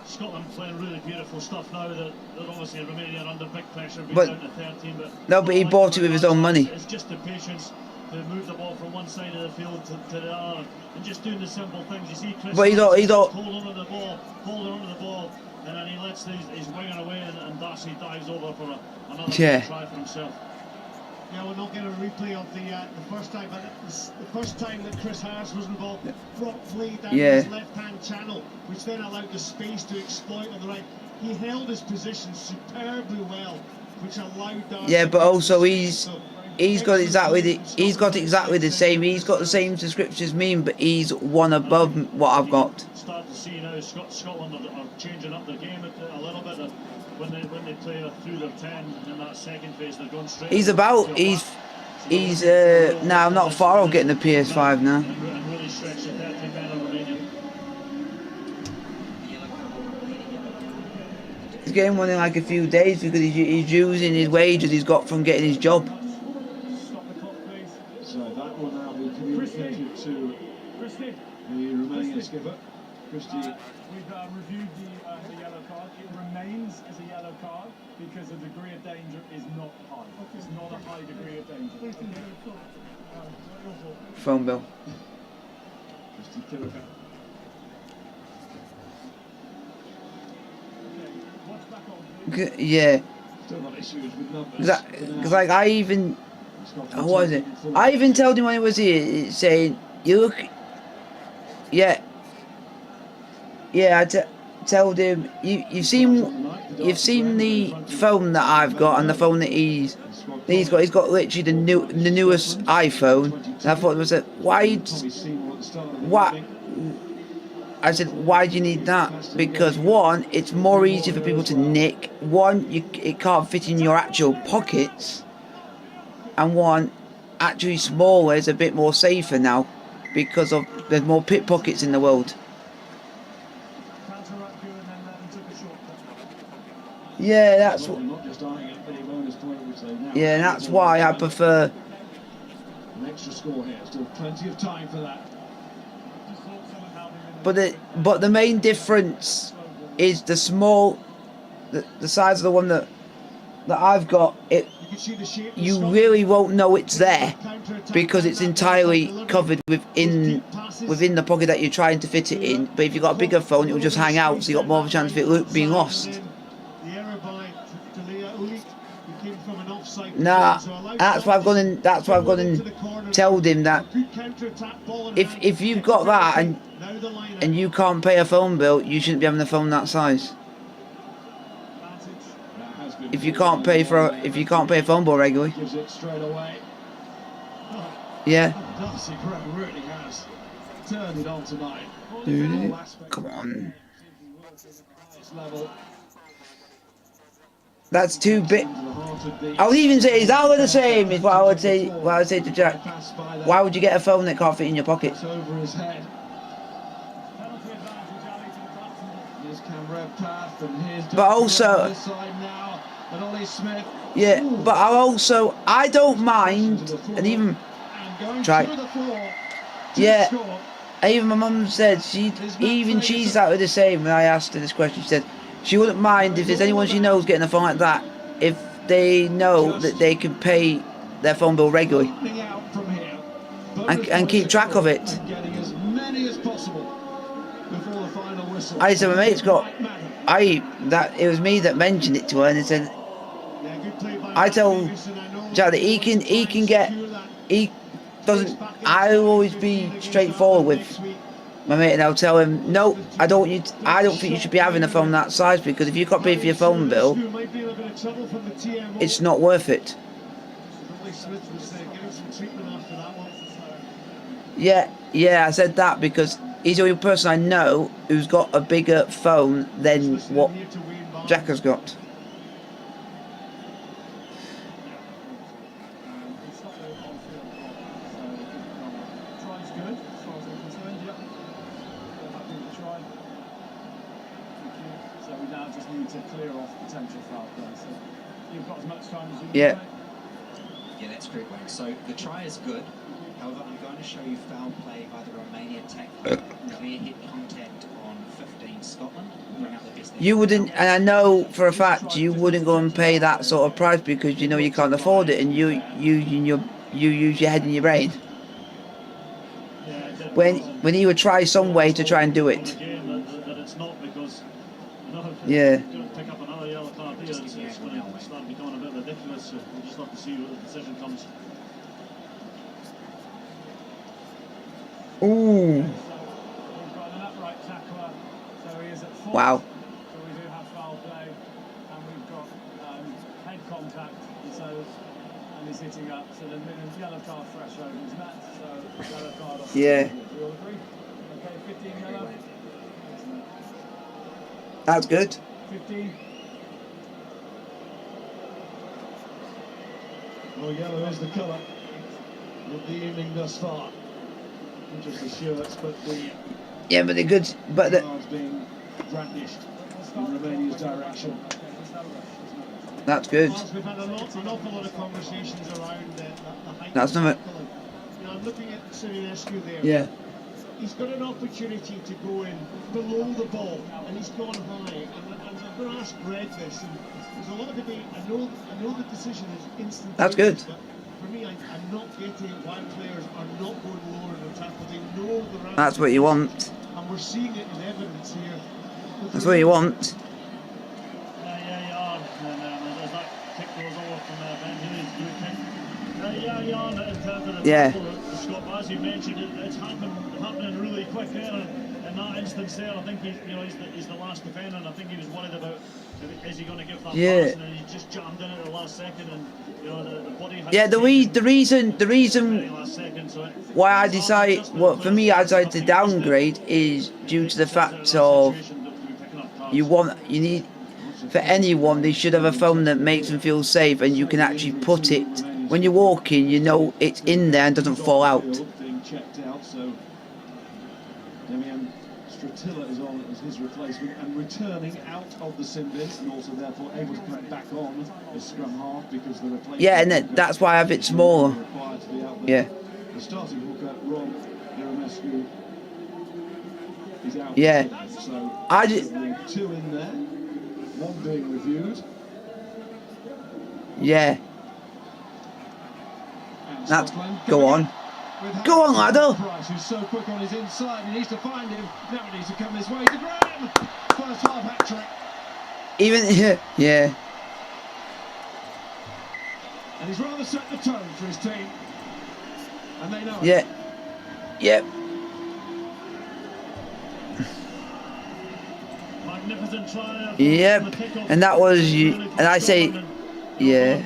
A: Scotland playing really beautiful stuff now. They're obviously Romania under big pressure, being
B: But-
A: down to 13. But
B: No, but he bought it with his own money.
A: It's just the patience to move the ball from one side of the field to the other, and just doing the simple things. You see, Chris
B: But he's all-
A: holding onto the ball, and then he lets his winger away, and Darcy dives over for another
B: Yeah.
A: try for himself.
D: Yeah, we're not getting a replay of the first time, but it's the first time that Chris Harris was involved. Brought play down
B: Yeah.
D: his left-hand channel, which then allowed the space to exploit on the right. He held his position superbly well, which allowed Darcy.
B: Yeah, but
D: to
B: also
D: make
B: he's
D: so
B: got exactly the
D: excellent
B: same. He's got the same subscription as me, but he's one above what I've got.
A: Start to see now Scotland are changing up their game a little bit. When they play through their 10 in that second phase, they're going straight.
B: He's about. He's now not far off getting the PS5 now.
A: And really stretch the 13 men of Romania.
B: He's getting one in like a few days because he's using his wages he's got from getting his job.
E: Stop the clock, please.
C: So that will now be communicated to
E: Christie,
C: the Romanian skipper. Christie.
E: we've reviewed the yellow card. It remains as a yellow card because the degree of danger is not high. It's not a high degree of danger.
B: Phone bill.
C: Christie Killican.
E: Watch back on, please.
B: Yeah,
C: Still got issues with numbers.
B: because like I even. Oh, what is it? I even told him when he was here, saying, "You look." Yeah. Yeah, told him you've seen the phone that I've got and the phone that he's got. He's got literally the newest iPhone. And I thought it was why? I said, why do you need that? Because one, it's more easy for people to nick. One, it can't fit in your actual pockets, and one, actually smaller is a bit more safer now because of there's more pickpockets in the world.
E: Counter-up good, and then took a shortcut.
B: Yeah, that's
C: Not just eyeing it, but a bonus point, which they now
B: yeah, that's why I prefer.
C: an extra score here. Still plenty of time for that.
E: Just thought someone held him in the
B: But the main difference is the size of the one that I've got.
D: You can see the shape.
B: You really won't know it's there because it's entirely covered within the pocket that you're trying to fit it in. But if you've got a bigger phone, it will just hang out, so you got more of a chance of it being lost.
D: The error by Talia Ulik, who came from an offside
B: Nah,
D: position, so allowed
B: that's why I've gone and
D: into the corner.
B: told him that
D: Good counter-attack ball in
B: if
D: hand.
B: you've got that
D: Now the line
B: and you can't pay a phone bill, you shouldn't be having a phone that size.
C: That has been
B: If you can't pay a phone bill regularly,
C: gives it straight away.
B: yeah.
C: Darcy Graham really has turned it on tonight.
B: Dude,
C: All aspects
B: come on.
C: Highest level
B: That's too big.
C: into the heart of the
B: I would even say exactly the same is what I would say. What I would say to Jack.
C: pass by that.
B: Why would you get a phone that can't fit in your pocket?
C: It's over his head.
E: penalty advantage, Ali, to the Blackburn.
C: Here's Cam Redpath and here's
B: But
C: Duncan
B: also-
C: on this side now. And Ollie Smith.
B: Yeah,
C: Ooh.
B: but I don't mind, and even
C: And going
B: Try.
C: through the floor to
B: Yeah.
C: score.
B: even my mum said she's out with the same. When I asked her this question, she said she wouldn't mind if there's anyone she knows getting a phone like that, if they know that they can pay their phone bill regularly.
C: Running out from here.
B: And keep track of it.
C: And getting as many as possible before the final whistle.
B: I said my mate's got.
C: Right manner.
B: It was me that mentioned it to her, and he said
D: Yeah, good play by
B: I told
D: Ferguson, I know
B: Jack that he
D: he
B: can
D: wants to
B: get
D: secure that.
B: doesn't. I'll always be straightforward with my mate, and I'll tell him, no, I don't think you should be having a phone that size, because if you've got to pay for your phone bill, it's not worth it. Yeah, I said that because he's the only person I know who's got a bigger phone than what Jack has got. Yeah.
F: Yeah, that's correct, Wayne. So the try is good. However, I'm going to show you foul play by the Romania tackler. Clear hit contact on 15 Scotland. Bring up the best.
B: You wouldn't, and I know for a fact you wouldn't go and pay that sort of price because you know you can't afford it, and you use your head and your brain. When he would try some way to try and do it. Yeah. Ooh. Wow.
E: So we do have foul play, and we've got head contact, and he's hitting up. So the yellow card threshold is met. So yellow card off.
B: Yeah.
E: We all agree? Okay, 15 yellow.
B: That's good.
E: 15.
C: Well, yellow is the colour of the evening thus far. Not just the shirts, but the
B: Yeah, but they're good. But the
C: cards being brandished in Romania's direction.
B: that's good.
D: We've had an awful lot of conversations around the height.
B: That's not it.
D: I'm looking at Sirinescu there.
B: Yeah.
D: He's got an opportunity to go in below the ball, and he's gone high. And I'm going to ask Greg this. And there's a lot of debate. I know the decision is instantaneous.
B: That's good.
D: But for me, I'm not getting why players are not going lower in the tackle. They know the right.
B: That's what you want.
D: And we're seeing it in evidence here.
B: That's what you want.
A: Yeah, you are. And as that kick goes over from Ben Healy's blue kick. Yeah, you are in terms of the tackle, Scott, as you mentioned, it's happening really quick there. In that instance there, I think he's the last defender, and I think he was worried about is he going to give that pass, and he just jammed in at the last second, and the body had
B: the reason why I decided, for me I decided to downgrade is due to the fact of you need, for anyone, they should have a phone that makes them feel safe, and you can actually put it when you're walking, you know it's in there and doesn't fall out.
C: Being checked out, so Stratilla is on as his replacement and returning out of the sin bin, and also therefore able to come back on as scrum half because the replacement.
B: Yeah, and that's why I have it smaller. Yeah.
C: The starting hooker, Ron Iremescu, is out.
B: Yeah.
C: So
B: I just,
C: two in there, one being reviewed.
B: Yeah. That's go on. Go on, ladder.
C: Price, who's so quick on his inside, he needs to find him. Now he needs to come this way to Graham. First half hat trick.
B: Even yeah.
C: And he's rather set the tone for his team. And they know it.
B: Yeah. Yep.
A: Magnificent try.
B: Yep. And that was you. And I say, yeah.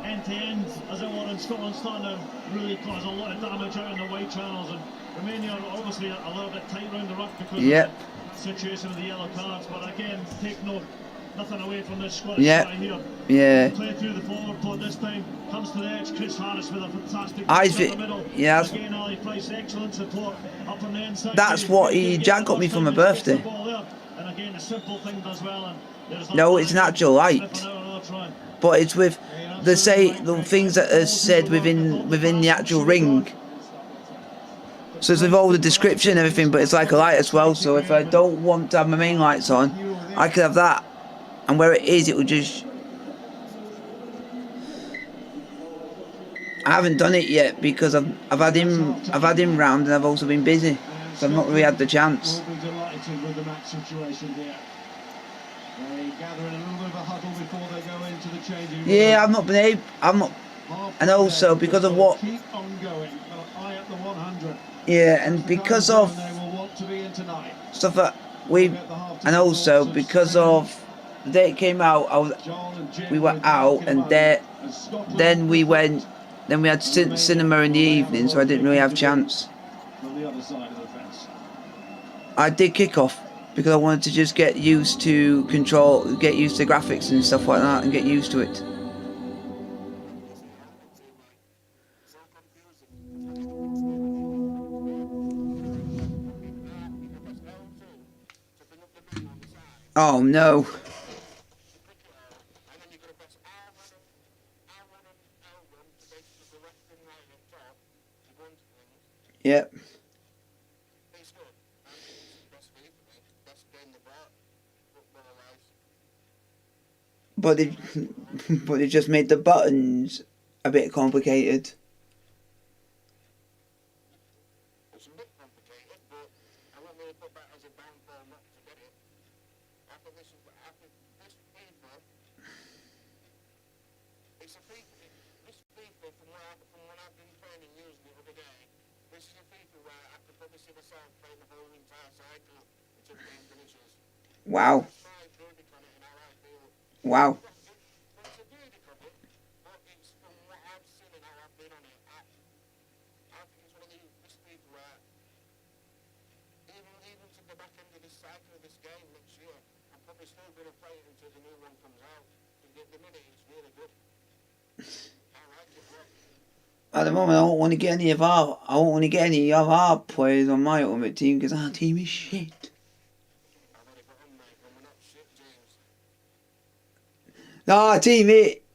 A: End to end, as it were, in Scotland starting to really cause a lot of damage out in the wide channels, and Romania are obviously a little bit tight round the ruck because of the situation of the yellow cards. But again, take nothing away from this Scottish guy here.
B: Yeah.
A: Play through the forward plot this time, comes to the edge. Chris Harris with a fantastic in the middle.
B: Yeah.
A: Again, Ali Price, excellent support up on the inside.
B: That's what Jack got me for my birthday.
A: And again, a simple thing does well. And
B: no, it's an actual light. But it's with the things that are said within the actual ring. So it's with all the description and everything, but it's like a light as well. So if I don't want to have my main lights on, I could have that, and where it is, it will just. I haven't done it yet because I've had him round, and I've also been busy, so I've not really had the chance.
C: We'll be delighted with the match situation here. They gather in a little bit of a huddle before they go into the changing room.
B: Yeah, I've not been able. And also because of what.
C: Keep on going. I
B: Yeah, and because of
C: They will want to be in tonight.
B: stuff that and also because of the day it came out, we were out, and then we went, then we had cinema in the evening, so I didn't really have a chance.
C: From the other side of the fence.
B: I did kick off because I wanted to just get used to get used to graphics and stuff like that, and get used to it. Oh no. Yep. But they just made the buttons a bit complicated.
G: It's a bit complicated, but I won't really put that as a downfall not to get it. After this FIFA, this FIFA from when I've been playing and using it the other day, this is a FIFA where I could probably see myself playing the whole entire cycle until the game finishes.
B: Wow. Wow.
G: It's a verdict of it, but it's from what I've seen and how I've been on it. I think it's one of this FIFA where even to the back end of this cycle of this game next year, I'm probably still going to play it until the new one comes out. At the minute, it's really good. I like it a lot.
B: At the moment, I don't want to get any of our players on my ultimate team because our team is shit.
G: I've already got on, mate, and we're not shit, James.
B: No, our team,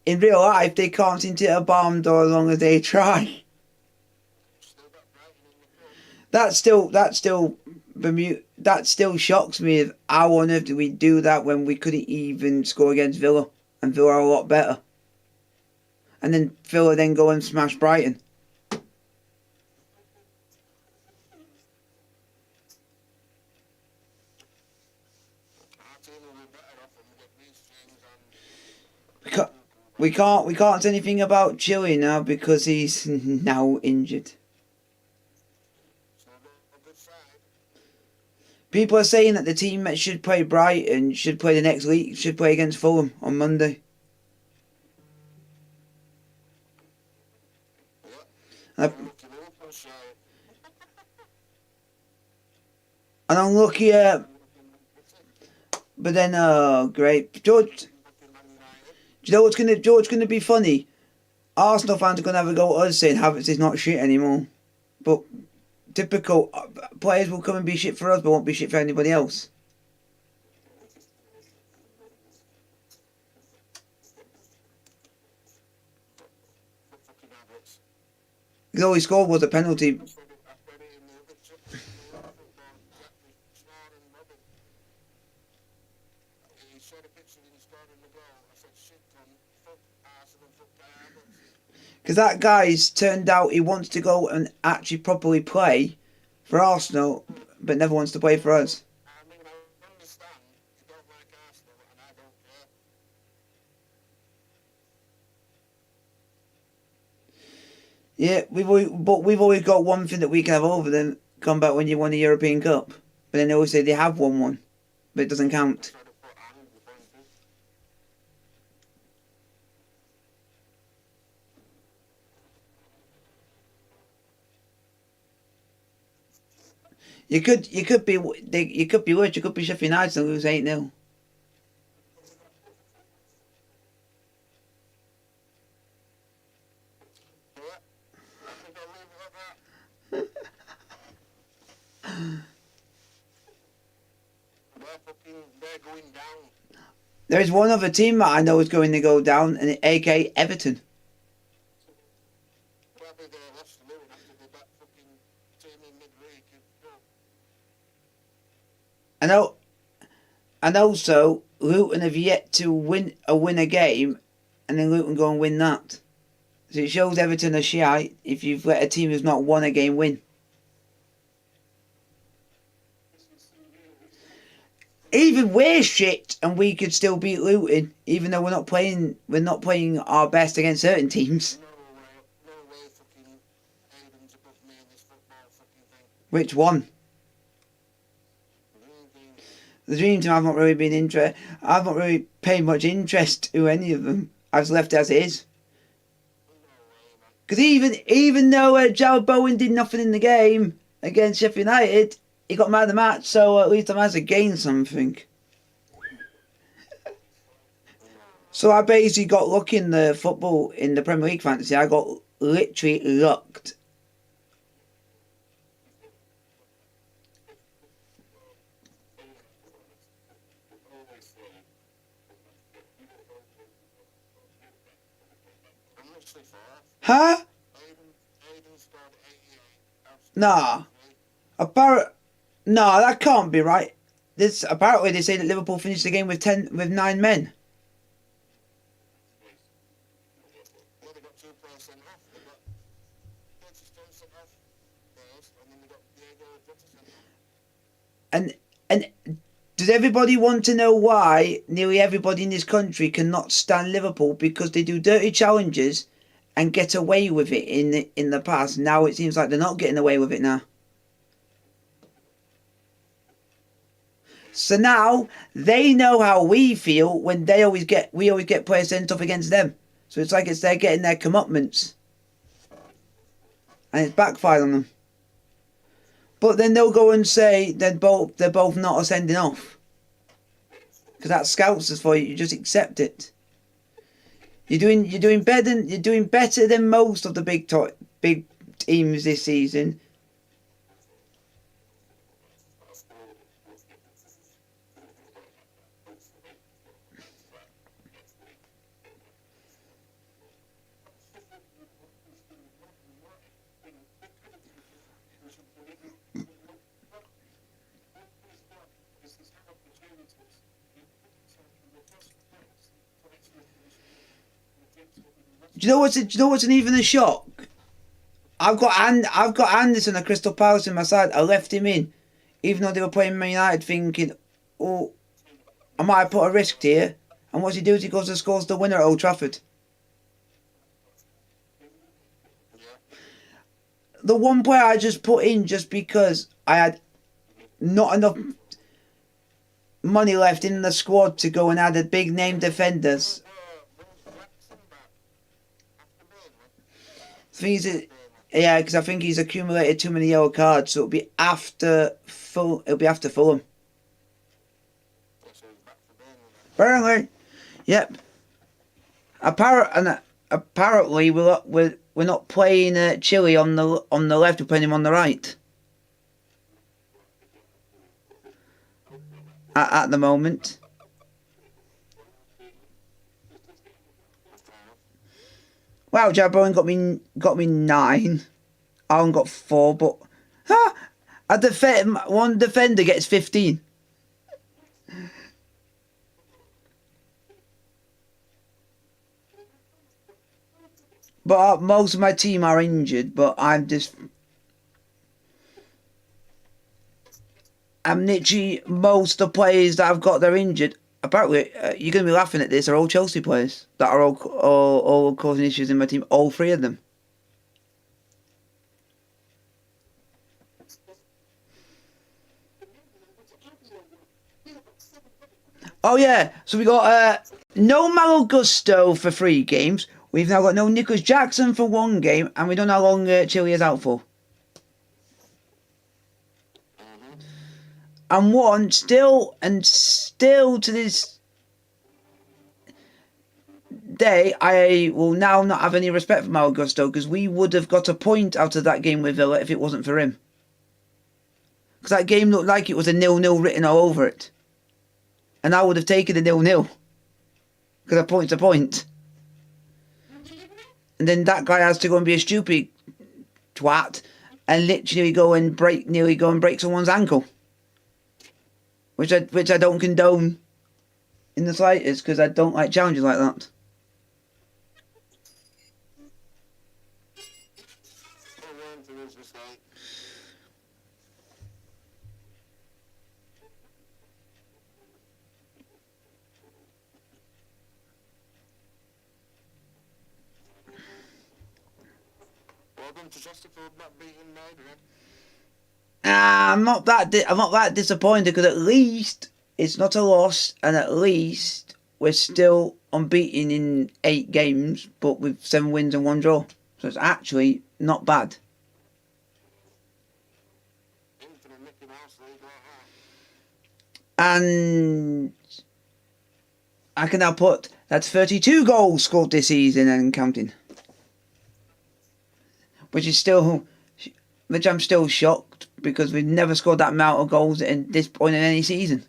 B: in real life, they can't seem to hit a bomb door as long as they try.
G: Still got Brighton in the cup.
B: That still shocks me. How on earth did we do that when we couldn't even score against Villa, and Villa are a lot better, and then Villa then go and smash Brighton.
G: Our team will be better off when we get these things and
B: We can't say anything about Chile now because he's now injured.
G: it's not a good side.
B: People are saying that the team that should play Brighton should play the next week, should play against Fulham on Monday. And I'm lucky, but then, oh, great. George, do you know what's gonna be funny? Arsenal fans are gonna have a go at us saying Havertz is not shit anymore. But typical, players will come and be shit for us, but won't be shit for anybody else.
G: Fucking Havertz.
B: All he scored was a penalty.
G: I said it in the other football, exactly. Snarl and Robin. He showed a picture and he scored in the goal. I said, shit, Tom, fuck Arsenal, fuck Havertz.
B: Because that guy's turned out he wants to go and actually properly play for Arsenal, but never wants to play for us.
G: I mean, I understand you don't like Arsenal and I don't care.
B: Yeah, we've always got one thing that we can have over them. Come back when you won the European Cup, but then they always say they have won one, but it doesn't count.
G: Try to put on the point is.
B: You could be worse. You could be Sheffield United and lose 8-0.
G: Yeah, I think I'll leave it at that. They're going down.
B: There is one other team that I know is going to go down, and aka Everton.
G: Probably they lost to Luton after they back fucking team in midweek.
B: And also Luton have yet to win a game, and then Luton go and win that. So it shows Everton are shite if you've let a team who's not won a game win. Even we're shit, and we could still beat Luton, even though we're not playing our best against certain teams.
G: No way fucking Aiden's above me in this football fucking thing.
B: Which one? The Dream Team, I've not really been interested. I've not really paid much interest to any of them. I've just left it as it is. Because even though Jared Bowen did nothing in the game against Sheffield United, he got man of the match, so at least I managed to gain something. So I basically got lucky in the football, in the Premier League fantasy. I got literally lucked. Huh? Nah. No, that can't be right. Apparently they say that Liverpool finished the game with 9 men. And does everybody want to know why nearly everybody in this country cannot stand Liverpool? Because they do dirty challenges and get away with it in the past. Now it seems like they're not getting away with it now. So now they know how we feel when we always get players sent off against them. So it's like they're getting their comeuppance, and it's backfired on them. But then they'll go and say they're both not a sending off, because that scouts us for you. You just accept it. You're doing better than most of the big teams this season. Do you know what's even a shock? I've got Anderson at Crystal Palace in my side. I left him in, even though they were playing Man United, thinking, oh, I might have put a risk here. And what he does, he goes and scores the winner at Old Trafford. The one player I just put in just because I had not enough money left in the squad to go and add a big name defenders. Yeah, because I think he's accumulated too many yellow cards, so it'll be after Fulham. Apparently, yep. Apparently, we're not playing Chile on the left. We're playing him on the right. At the moment. Wow, Jared Bowen got me 9. Aaron got 4, but one defender gets 15. But most of my team are injured. But I'm literally most of the players that I've got they're injured. Apparently, you're going to be laughing at this, are all Chelsea players that are all causing issues in my team. All 3 of them. Oh yeah, so we got no Malo Gusto for 3 games. We've now got no Nicholas Jackson for 1 game, and we don't know how long Chile is out for. And one still to this day, I will now not have any respect for Malo Gusto, because we would have got a point out of that game with Villa if it wasn't for him. Because that game looked like it was a 0-0 written all over it. And I would have taken a 0-0. Because a point's a point. And then that guy has to go and be a stupid twat and literally nearly go and break someone's ankle. Which I don't condone in the slightest, because I don't like challenges like that.
G: Welcome to Chesterfield, not beating Nigel.
B: I'm not that disappointed because at least it's not a loss, and at least we're still unbeaten in 8 games, but with 7 wins and 1 draw. So it's actually not bad.
G: Infinite Mickey Mouse League like that.
B: And I can now put that's 32 goals scored this season and counting, which I'm still shocked because we've never scored that amount of goals at this point in any season.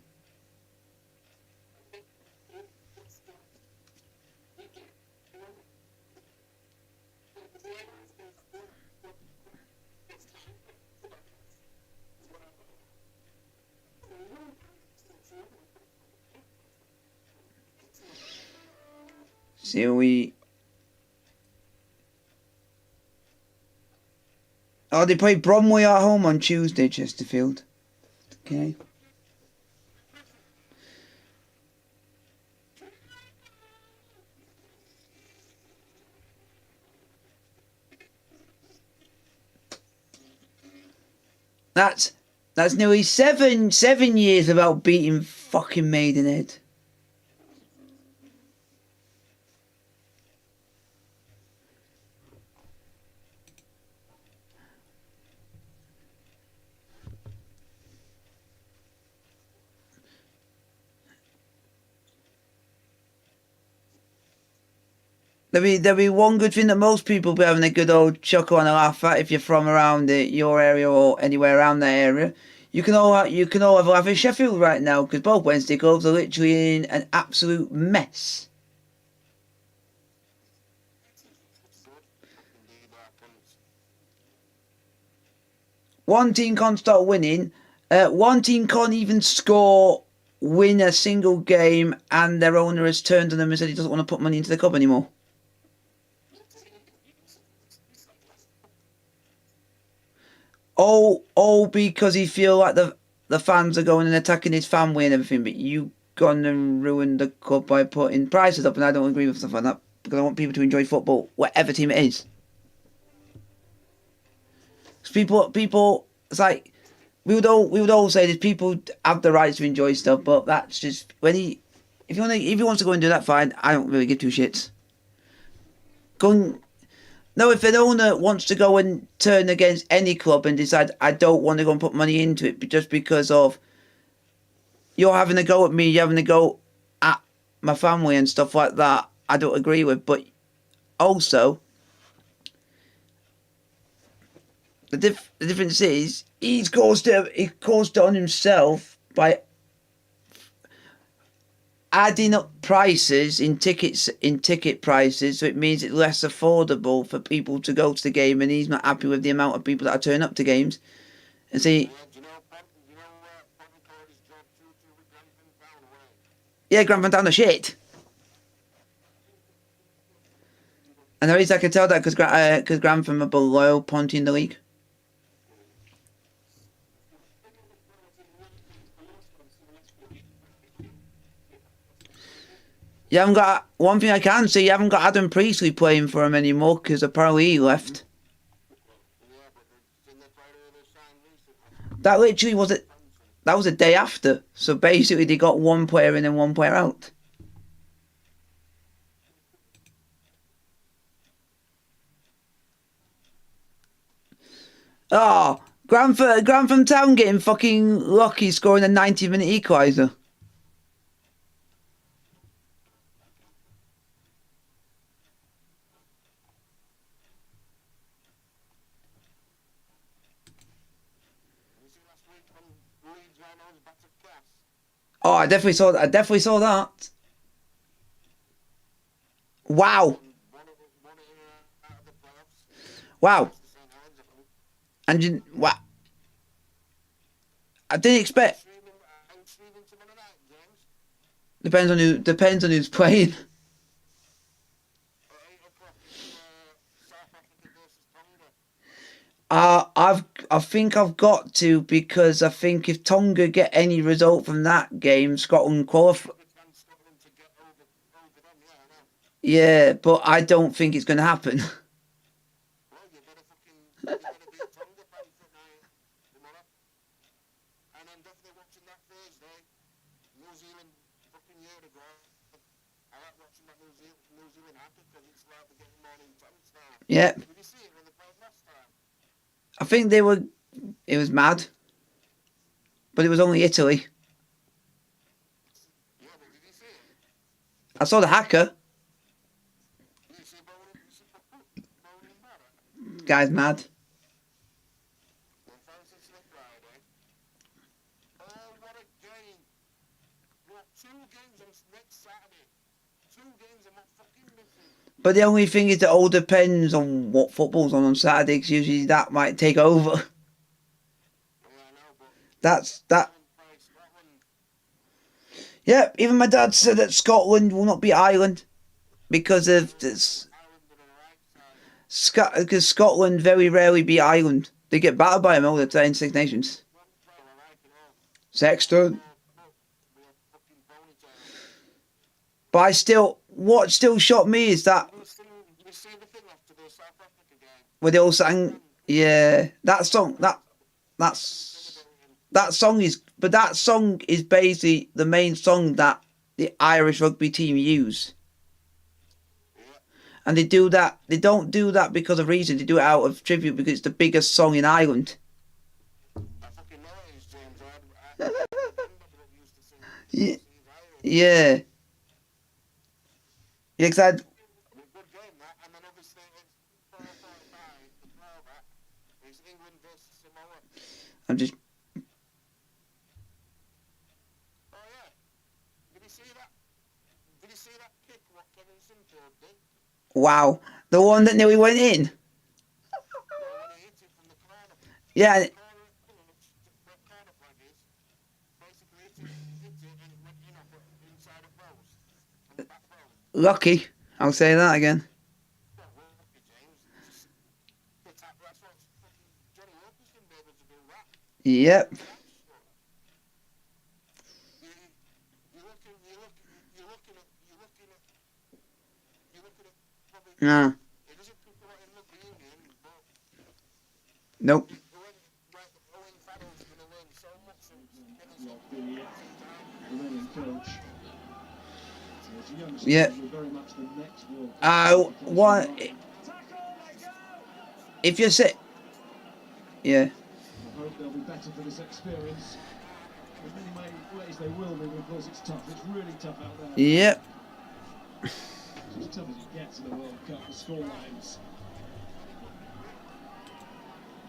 B: See they play Bromley at home on Tuesday, Chesterfield. Okay. That's nearly seven years without beating fucking Maidenhead. There'll be one good thing that most people will be having a good old chuckle and a laugh at if you're from around your area or anywhere around that area. You can all have a laugh in Sheffield right now because both Wednesday clubs are literally in an absolute mess. One team can't start winning. One team can't even win a single game, and their owner has turned on them and said he doesn't want to put money into the club anymore. All because he feel like the fans are going and attacking his family and everything, but you gone and ruined the club by putting prices up, and I don't agree with stuff like that because I want people to enjoy football, whatever team it is. People, it's like we would all say that people have the right to enjoy stuff, but that's just if he wants to go and do that, fine. I don't really give 2 shits. No, if an owner wants to go and turn against any club and decide I don't want to go and put money into it just because of you're having a go at me, you're having a go at my family and stuff like that, I don't agree with. But also, the difference is he's caused it on himself by adding up prices in ticket prices, so it means it's less affordable for people to go to the game, and he's not happy with the amount of people that are turning up to games. And see, yeah, Grantham Town are shit. And the reason I can tell that because Grantham are below Ponty in the league. You haven't got one thing I can say. You haven't got Adam Priestley playing for him anymore because apparently he left. That literally was it. That was a day after. So basically, they got 1 player in and 1 player out. Oh, Grantham Town getting fucking lucky, scoring a 90-minute equaliser. Oh, I definitely saw that. Wow. Wow. And what? I didn't expect. Depends on who's playing. I think I've got to, because I think if Tonga get any result from that game, Scotland qualify. Yeah, but I don't think it's going to happen.
G: really great. I like watching that New Zealand happy because it's like they're getting more intense now.
B: Yeah.
G: Did you see it when they played last time?
B: I think they were. It was mad, but it was only Italy.
G: Yeah, but did you see it?
B: I saw the hacker.
G: Did you see Bowling and Barrett?
B: Guy's mad.
G: On Francis and Friday. Oh, what a game. We've got 2 games on next Saturday. 2 games I'm not fucking missing.
B: But the only thing is, it all depends on what football's on Saturday, because usually that might take over.
G: Yeah, I know, but
B: That's that.
G: play Scotland.
B: Yeah, even my dad said that Scotland will not beat Ireland because of this.
G: Ireland are on the right side.
B: Because Scotland very rarely beat Ireland. They get battered by them all the time in Six Nations.
G: One player I like it all.
B: Sexton.
G: We're fucking ponytail.
B: But I still, what still shocked me is that
G: You see the thing after the South Africa game?
B: when they all sang, yeah, that song, that song is, but that song is basically the main song that the Irish rugby team use. And they do that, they don't do that because of reason, they do it out of tribute because it's the biggest song in Ireland.
G: I fucking know it is, James. I remember that we used to sing.
B: Yeah.
G: Irish.
B: Yeah. Yeah, 'cause
G: It was a good game, that. And then obviously it's 4:45 before that. It's England versus Samoa.
B: I'm just,
G: Oh, yeah. Did you see that? Did you see that kick what Kevin Sinfield did?
B: wow. The one that nearly went in.
G: When he hit it from the corner.
B: Yeah,
G: Corner, where corner flag is. Basically hit it and it went in inside of post. On the back post.
B: lucky. I'll say that again.
G: Well, lucky, James. Just hit that. That's what fucking Johnny Walker's going to be able to do that.
B: Yep.
G: You're looking at probably.
B: Nah.
G: It doesn't put a lot in rugby union, but
B: Nope.
G: Owen Farrell's going to learn so much from getting
C: Well, the Romanian coach. As a youngster,
B: Yeah.
C: we're very much the next World Cup.
B: What? If you say, yeah.
C: I hope they'll be better for this experience. In many ways they will be, but of course it's tough. It's really tough out there.
B: Yep.
C: It's as tough as it gets in the World Cup, the scorelines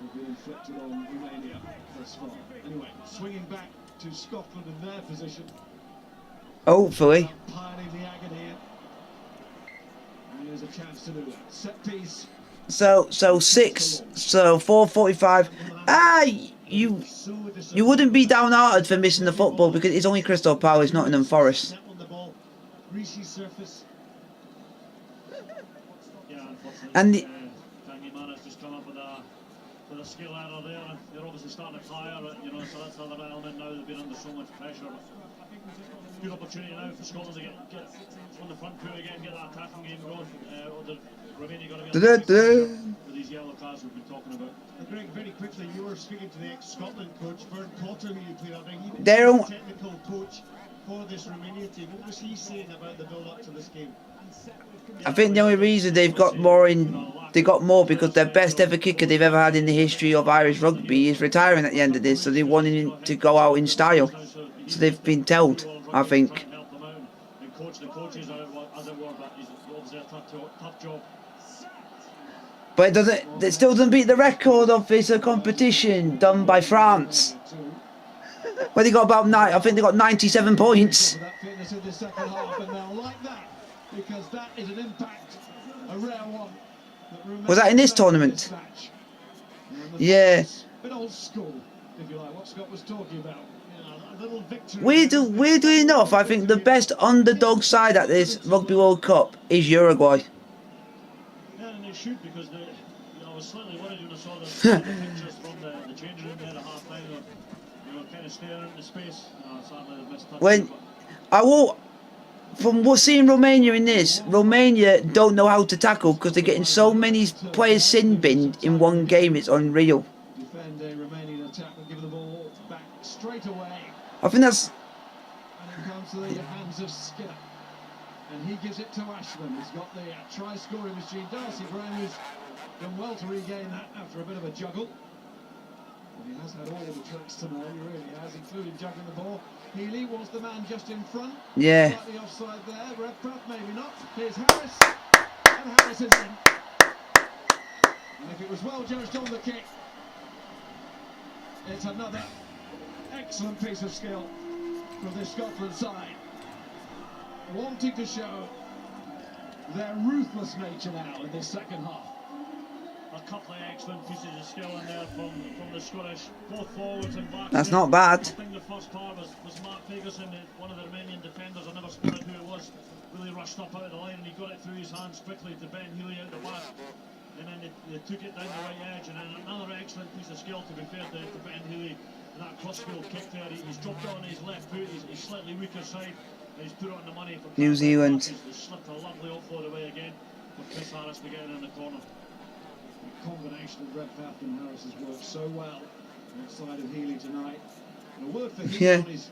C: have been inflicted on Romania thus far. Anyway, swinging back to Scotland in their position.
B: Hopefully.
C: Piling the agony in. And there's a chance to do that. Set piece.
B: So 4:45. You wouldn't be downhearted for missing the football because it's only Crystal Palace, Nottingham Forest.
D: Step on the ball. Greasy surface.
A: Yeah, unfortunately.
B: And the-
A: Tanguy Mana's just come up with a skill error there. They're obviously starting to tire it, you know, so that's another element now. They've been under so much pressure. Good opportunity now for Scotland to get on the front foot again, get that attacking game going. Romania got to be with these yellow cards we've been talking about.
D: Greg, very quickly, you were speaking to the ex-Scotland coach, Vern Potter, who you played under. He was
B: They're
D: the
B: all-
D: technical coach for this Romania team. What was he saying about the build-up to this game?
B: I think the only reason they got more because their best ever kicker they've ever had in the history of Irish rugby is retiring at the end of this, so they wanted him to go out in style. So they've been told, I think.
A: Help them out and coach the coaches out, as it were, but it's obviously a tough job.
B: But it still doesn't beat the record of this competition done by France. Where they got about I think they got 97 points.
C: For that fitness in the second half, and they'll like that because that is an impact, a rare one.
B: Was that in this tournament?
C: Match.
B: Yeah.
C: Bit old school, if you like, what Scott was talking about.
D: A little victory.
B: Weirdly enough, I think the best underdog side at this Rugby World Cup is Uruguay.
A: Yeah, and they should, because I was slightly worried when I saw the pictures from the changing room there at half time. They were kind of staring into space. Sadly, they missed touch.
B: When I will, from what seeing Romania in this, Romania don't know how to tackle because they're getting so many players sin binned in one game. It's unreal.
C: Defend a Romanian attack and give the ball back straight away.
B: I think that's
C: And it comes to the hands of Skinner. And he gives it to Ashman. He's got the try-scoring machine. Darcy Brown, who's done well to regain that after a bit of a juggle. And he has had all the tricks tonight, he really has, including juggling the ball. Healy was the man just in front.
B: Yeah.
C: Slightly offside there. Redpath, maybe not. Here's Harris. And Harris is in. And if it was well judged on the kick, it's another excellent piece of skill from this Scotland side. Wanting to show their ruthless nature now in this second half.
A: A couple of excellent pieces of skill in there from the Scottish, both forwards and backs.
B: That's not bad.
A: I think the first part was Mark Ferguson, one of the Romanian defenders, I never spotted who it was, really rushed up out of the line and he got it through his hands quickly to Ben Healy out the back. And then they took it down the right edge, and then another excellent piece of skill, to be fair to Ben Healy. And that crossfield kick there, he's dropped it on his left foot, he's slightly weaker side, and he's put it on the money for
B: New Zealand.
A: He's slipped a lovely offload away again for Chris Harris to get in the corner.
C: The combination of Redpath and Harris has worked so well outside of Healy tonight. And a word for Healy
B: Yeah.
C: on his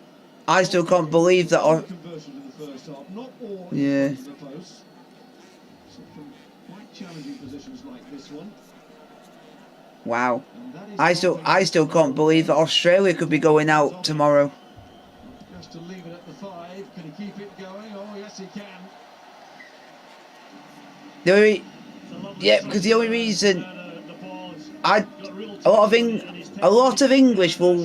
B: I still can't believe that.
C: conversion in the first half. Not all
B: Yeah.
C: in the post. So from quite challenging positions like this one.
B: Wow.
C: And that is
B: I still can't believe that Australia could be going out tomorrow.
C: just to leave it at the 5. Can he keep it going? Oh yes he can.
B: The only, yeah, because the only reason a lot of English will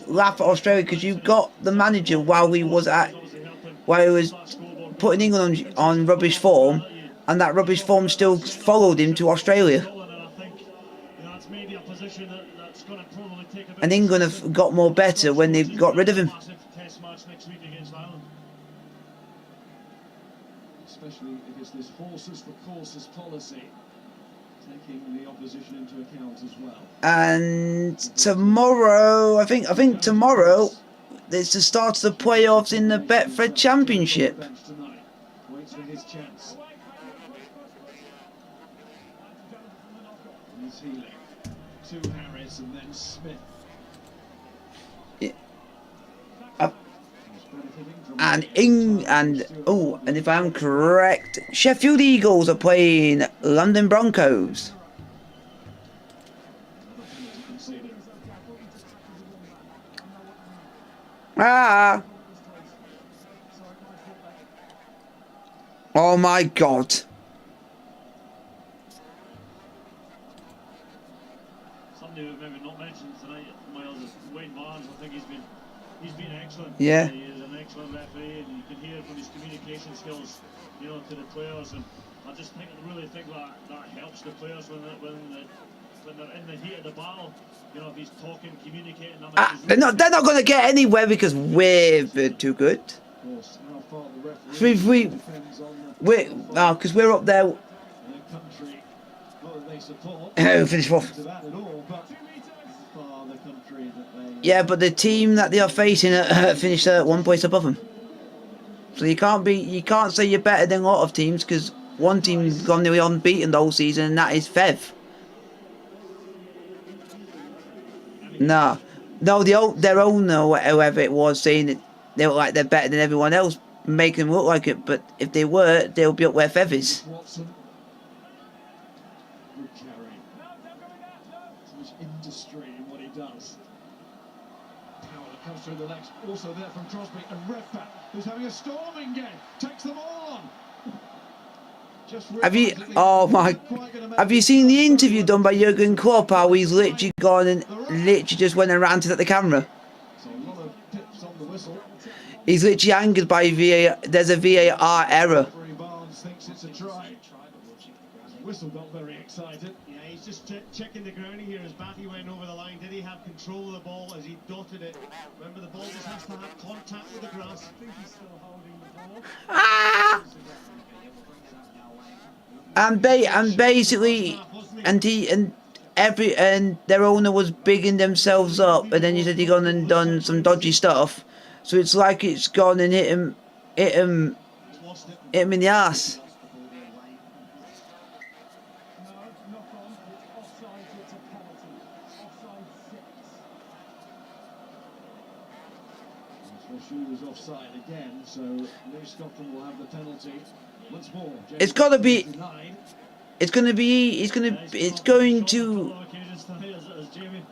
B: laugh at Australia because you got the manager while he was putting England on rubbish form, and that rubbish form still followed him to Australia. And England have got more better when they've got rid of him.
C: Especially if it's this horses for courses policy, taking the opposition into account as well.
B: And tomorrow, I think tomorrow, it's the start of the playoffs in the Betfred Championship.
C: Waits for his chance. Here's Healy to Harris and then Smith.
B: Yeah. And if I'm correct, Sheffield Eagles are playing London Broncos. Ah! Oh my God!
A: Somebody we've maybe not mentioned tonight, Miles, is Wayne Barnes. I think he's been excellent.
B: Yeah.
A: He is an excellent referee, and you can hear from his communication skills, to the players. And I just really think that helps the players when they're in the heat of the battle. If he's talking, communicating.
B: They're not going to get anywhere because we're too good. Because we're up there. Finish off. Yeah, but the team that they are facing finished 1 point above them. So you can't say you're better than a lot of teams because one team's gone nearly unbeaten the whole season, and that is Fev. No, their owner or whoever it was saying that they look like they're better than everyone else, making them look like it. But if they were, they'll be up where Fev is.
C: Industry in what he does. Power that comes through the legs, also there from Crosby, and Redpath, who's having a storming game, takes them all on.
B: Have you seen the interview done by Jurgen Klopp? How he's literally gone and literally just went and ranted at the camera.
C: So a lot of tips on the whistle.
B: He's literally angered by VAR. There's a VAR error.
C: Barnes thinks it's a try. Whistle got very excited.
D: Yeah, he's just checking the ground here as Batty went over the line. Did he have control of the ball as he dotted it? Remember, the ball just has to have contact with the grass. I think he's still holding the ball.
B: Ah! And basically, and their owner was bigging themselves up, and then he said he gone and done some dodgy stuff. So it's like it's gone and hit him in the ass.
C: Well, Schuler's offside again, so New Scotland will have the penalty. Once more,
B: It's got to be.
C: denied.
B: It's going to be. It's going to. It's going to.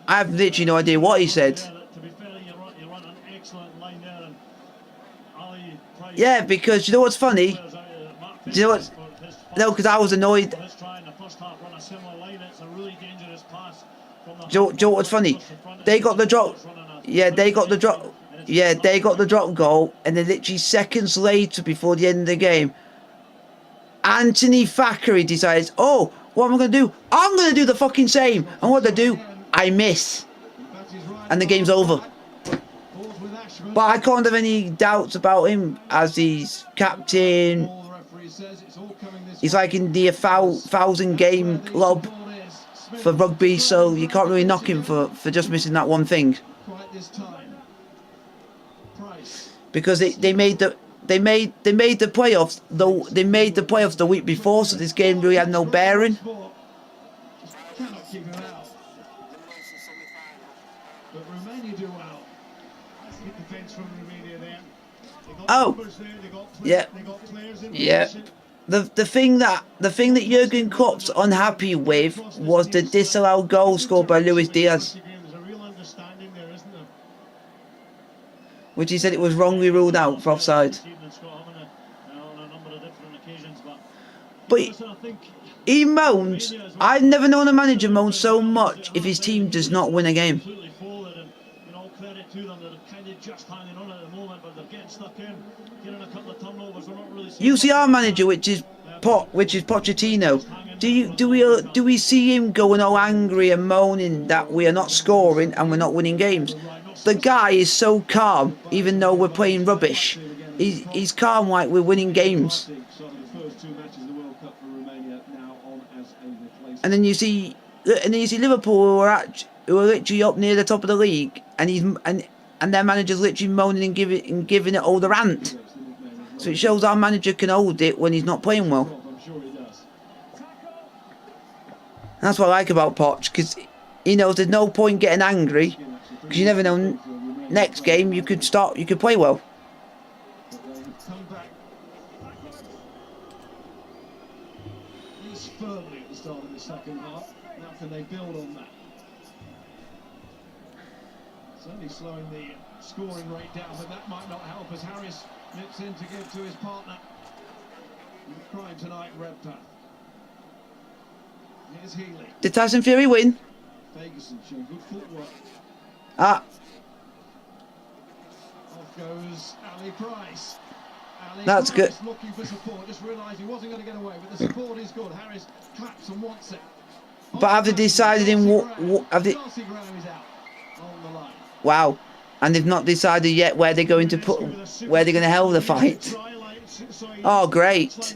B: I have literally no idea what he said.
A: To be fair, you run an excellent line there, and Ali Price.
B: Yeah, because you know what's funny? Do you know what? No, because I was annoyed.
A: Let's try in the first half run a similar line. It's a really dangerous pass.
B: Do you know what's funny? They got the drop. Yeah, they got the drop. Yeah, they got the drop goal, and then literally seconds later, before the end of the game, Anthony Thackeray decides, oh, what am I going to do? I'm going to do the fucking same. And what do I do? I miss. And the game's over. But I can't have any doubts about him as he's captain. He's like in the 1,000 game club for rugby, so you can't really knock him for just missing that one thing. Because they made the playoffs, though they made the playoffs the week before, so this game really had no bearing.
C: Cannot keep him out. But Romania do well.
D: Good defence from Romania there. They got
B: Oh,
D: numbers there, they got
B: yeah,
D: they got players in
B: yeah.
D: position.
B: The thing that Jurgen Klopp's unhappy with was the disallowed goal scored by Luis Diaz,
D: There's a real understanding there, isn't there?
B: which he said it was wrongly ruled out for offside. But he moans. I've never known a manager moan so much if his team does not win a game. You see our manager, which is Pochettino. Do we see him going all angry and moaning that we are not scoring and we're not winning games? The guy is so calm, even though we're playing rubbish. He's calm like we're winning games. And then you see Liverpool who are literally up near the top of the league, and their manager's literally moaning and giving it all the rant. So it shows our manager can hold it when he's not playing well. And that's what I like about Poch, because he knows there's no point getting angry, because you never know. Next game you could play well.
C: Firmly at the start of the second half. Now can they build on that? Certainly slowing the scoring rate down, but that might not help as Harris nips in to give to his partner. Crying tonight, Redpath. Here's Healy.
B: Did Tyson Fury win?
C: Ferguson showing good footwork.
B: Ah.
C: Off goes Ali Price.
B: That's good.
C: Looking for support, just realised he wasn't going to get away, but the support is good. Harris claps and wants it.
B: But have they decided in what have they? Wow, and they've not decided yet where they're going to hold the fight. Oh, great!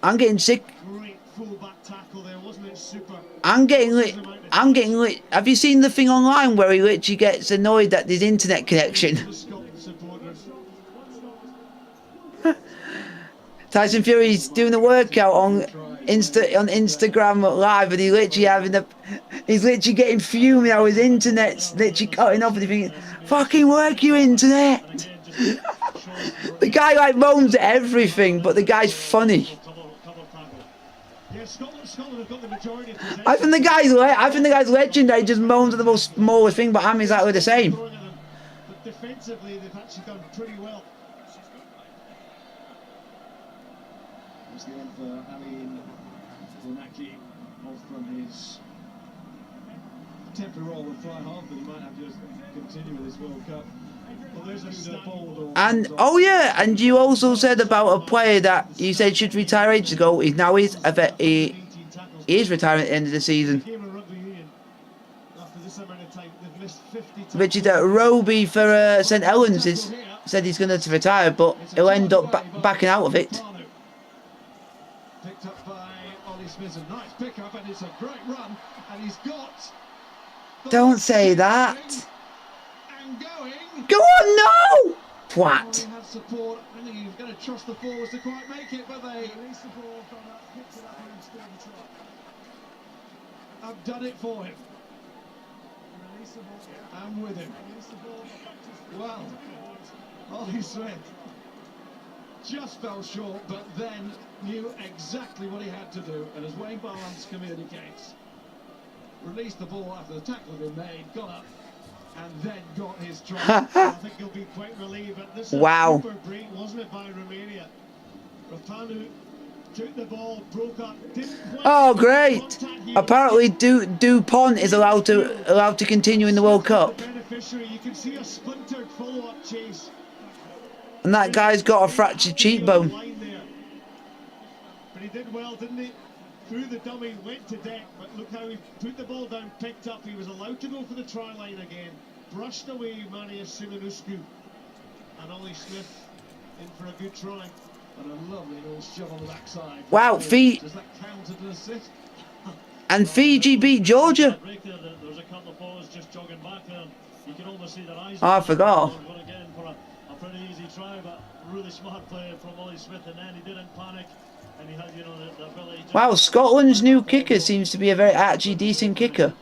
B: I'm getting sick. I'm getting lit. Have you seen the thing online where he literally gets annoyed that there's internet connection? Tyson Fury's doing a workout on Instagram Live, and he's literally getting fuming how his internet's literally cutting off, and he's thinking, "Fucking work your internet." The guy like moans at everything, but the guy's funny. I think the guy's legendary. He just moans at the most smallest thing, but I'm exactly the same.
D: But defensively, they've actually done pretty well.
C: It's the end for Amin Bonaki off from his temporary role at fly half, but he might have to just continue with this World Cup. Well, there's a
B: and oh yeah, and you also said about a player that you said should retire ages ago. He is retiring at the end of the season. Richard Roby for St Helens said he's going to retire, but he'll end up backing out of it.
C: Picked up by Ollie Smith, a nice pick up, and it's a great run, and he's got.
B: Don't say that.
C: And going.
B: Go on, no! Twat.
C: Have support. I think he's going to trust the forwards to quite make it, but they have done it for him.
D: I'm with him. Well, Ollie Smith just fell short, but then knew exactly what he had to do. And as Wayne Barnes communicates, released the ball after the tackle had been made, got up, and then got his try. I think he'll be quite relieved. But this is
B: Wow.
D: a super break, wasn't it, by Romania? Rapanu took the ball, broke up, didn't quite
B: Oh, great!
D: contact here.
B: Apparently, Dupont is allowed to continue in the World Cup,
D: The beneficiary, you can see a splintered follow-up chase.
B: and that guy's got a fractured cheekbone.
D: Line there. But he did well, didn't he? Through the dummy, went to deck, but look how he put the ball down, picked up. He was allowed to go for the try line again. Brushed away Manius Simonuscu. And Ollie Smith in for a good try. And a lovely little shove on the backside.
B: Wow,
D: Does that count as an assist?
B: And Fiji beat Georgia.
A: Break there, there was a couple of balls just jogging back there. You can almost see their eyes.
B: Oh, I forgot.
A: They were going again for a pretty easy try, but really smart play from Ollie Smith, and then he didn't panic, and he had, you know, the ability.
B: Wow, Scotland's new kicker seems to be a very actually decent kicker.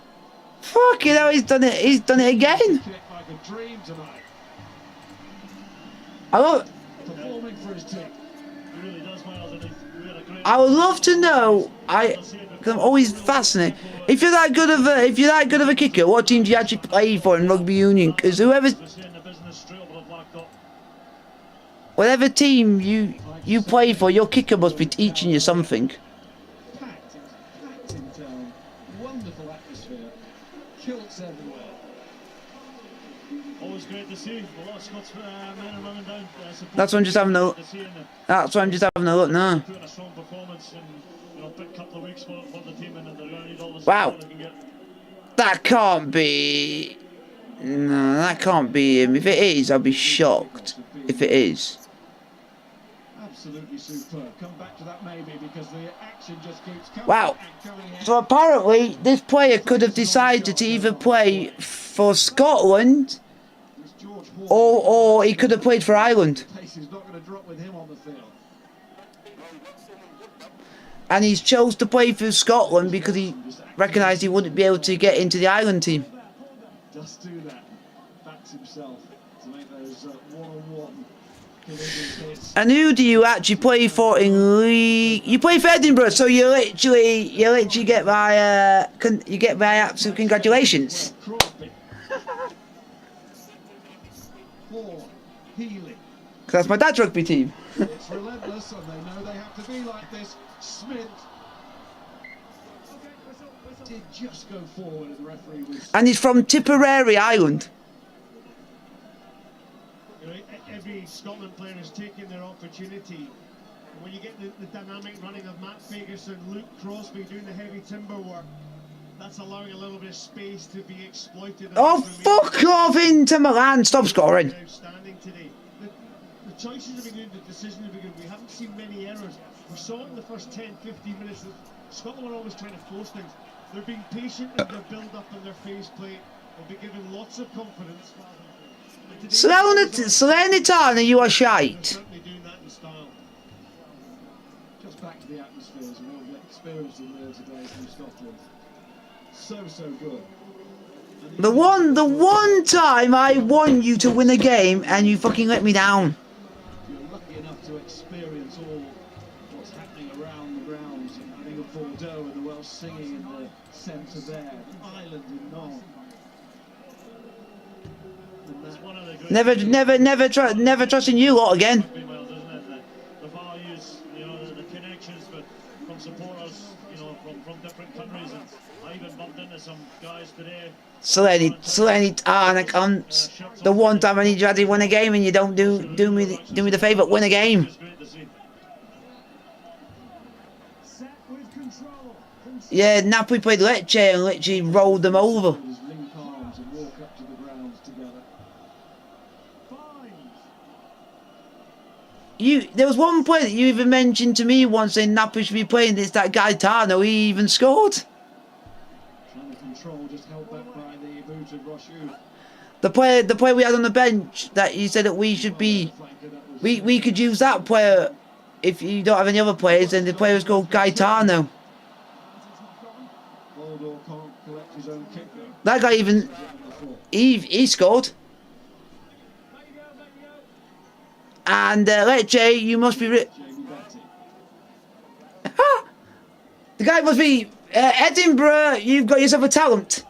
B: Fucking hell, he's done it. He's done it again.
D: Kick like a dream tonight.
B: I love.
D: Performing for his team.
A: He really does, Miles, and he had a great.
B: I would love to know. Cause I'm always fascinated. If you're that good of a kicker, what team do you actually play for in rugby union? Because whatever team you play for, your kicker must be teaching you something.
D: Packed in town. Wonderful atmosphere. Kilts everywhere.
A: Always great to see. A lot of Scots men and women down.
B: That's what I'm just having a look. That's what I'm just having a look now.
A: Putting a strong performance in, you know, a couple of weeks for the team, and they're going to need all the
B: Wow.
A: support they can get.
B: That can't be. No, that can't be him. If it is, I'll be shocked. If it is.
D: Absolutely superb. Come back to that maybe because the action just keeps coming.
B: Wow.
D: And coming in.
B: So apparently, this player could have decided to either play for Scotland
D: It's George Hall.
B: or he could have played for Ireland.
D: Pace is not going to drop with him on the field.
B: And he's chose to play for Scotland because he recognised he wouldn't be able to get into the Ireland team.
D: Just do that. Backs himself to make those one-on-one collisions hits.
B: And who do you actually play for in league? You play for Edinburgh, so you literally get my absolute congratulations.
D: Crosby. Hall. Healy.
B: Because that's my dad's rugby team.
D: It's relentless and they know they have to be like this. Smith did just go forward and the referee was...
B: And he's from Tipperary, Ireland.
D: You know, every Scotland player is taking their opportunity. And when you get the dynamic running of Matt Fagerson, Luke Crosby doing the heavy timber work, that's allowing a little bit of space to be exploited.
B: Oh, fuck off into Milan. Stop scoring.
D: Outstanding today. The choices have been good, the decisions have been good. We haven't seen many errors. We saw it in the first 10-15 minutes that Scotland were always trying to force things. They're being patient in their build-up and their phase play. They'll be given lots of confidence.
B: Salernitana, you are shite.
D: Certainly doing that in style. Just back to the atmospheres, a real experience in there today from Scotland. So good.
B: The one time I want you to win a game and you fucking let me down.
D: You're lucky enough to experience all what's happening around the grounds. I think of Bordeaux and the Welsh singing in the centre there, Ireland in Nantes.
B: Never trusting you lot again.
A: Well, doesn't it? The values, you know, the connections from supporters, you know, from different countries. And I even bumped into some guys today.
B: Salernitana cunts. The one time I need you to win a game and you don't do me the favour, win a game.
A: It's great to see.
B: Yeah, Napoli played Lecce and literally rolled them over.
D: Just link arms and walk up to the grounds together.
B: There was one player that you even mentioned to me once saying Napoli should be playing. It's that guy Tano. He even scored.
D: Trying to control, just held back by the boot of Roshu.
B: The player we had on the bench that you said that we should be. We could use that player if you don't have any other players. And the player was called Gaetano.
D: Voldor can't collect his
C: own kick though.
B: That guy even he scored. And Lecce, you must be.
C: Jamie Betty.
B: The guy must be Edinburgh. You've got yourself a talent.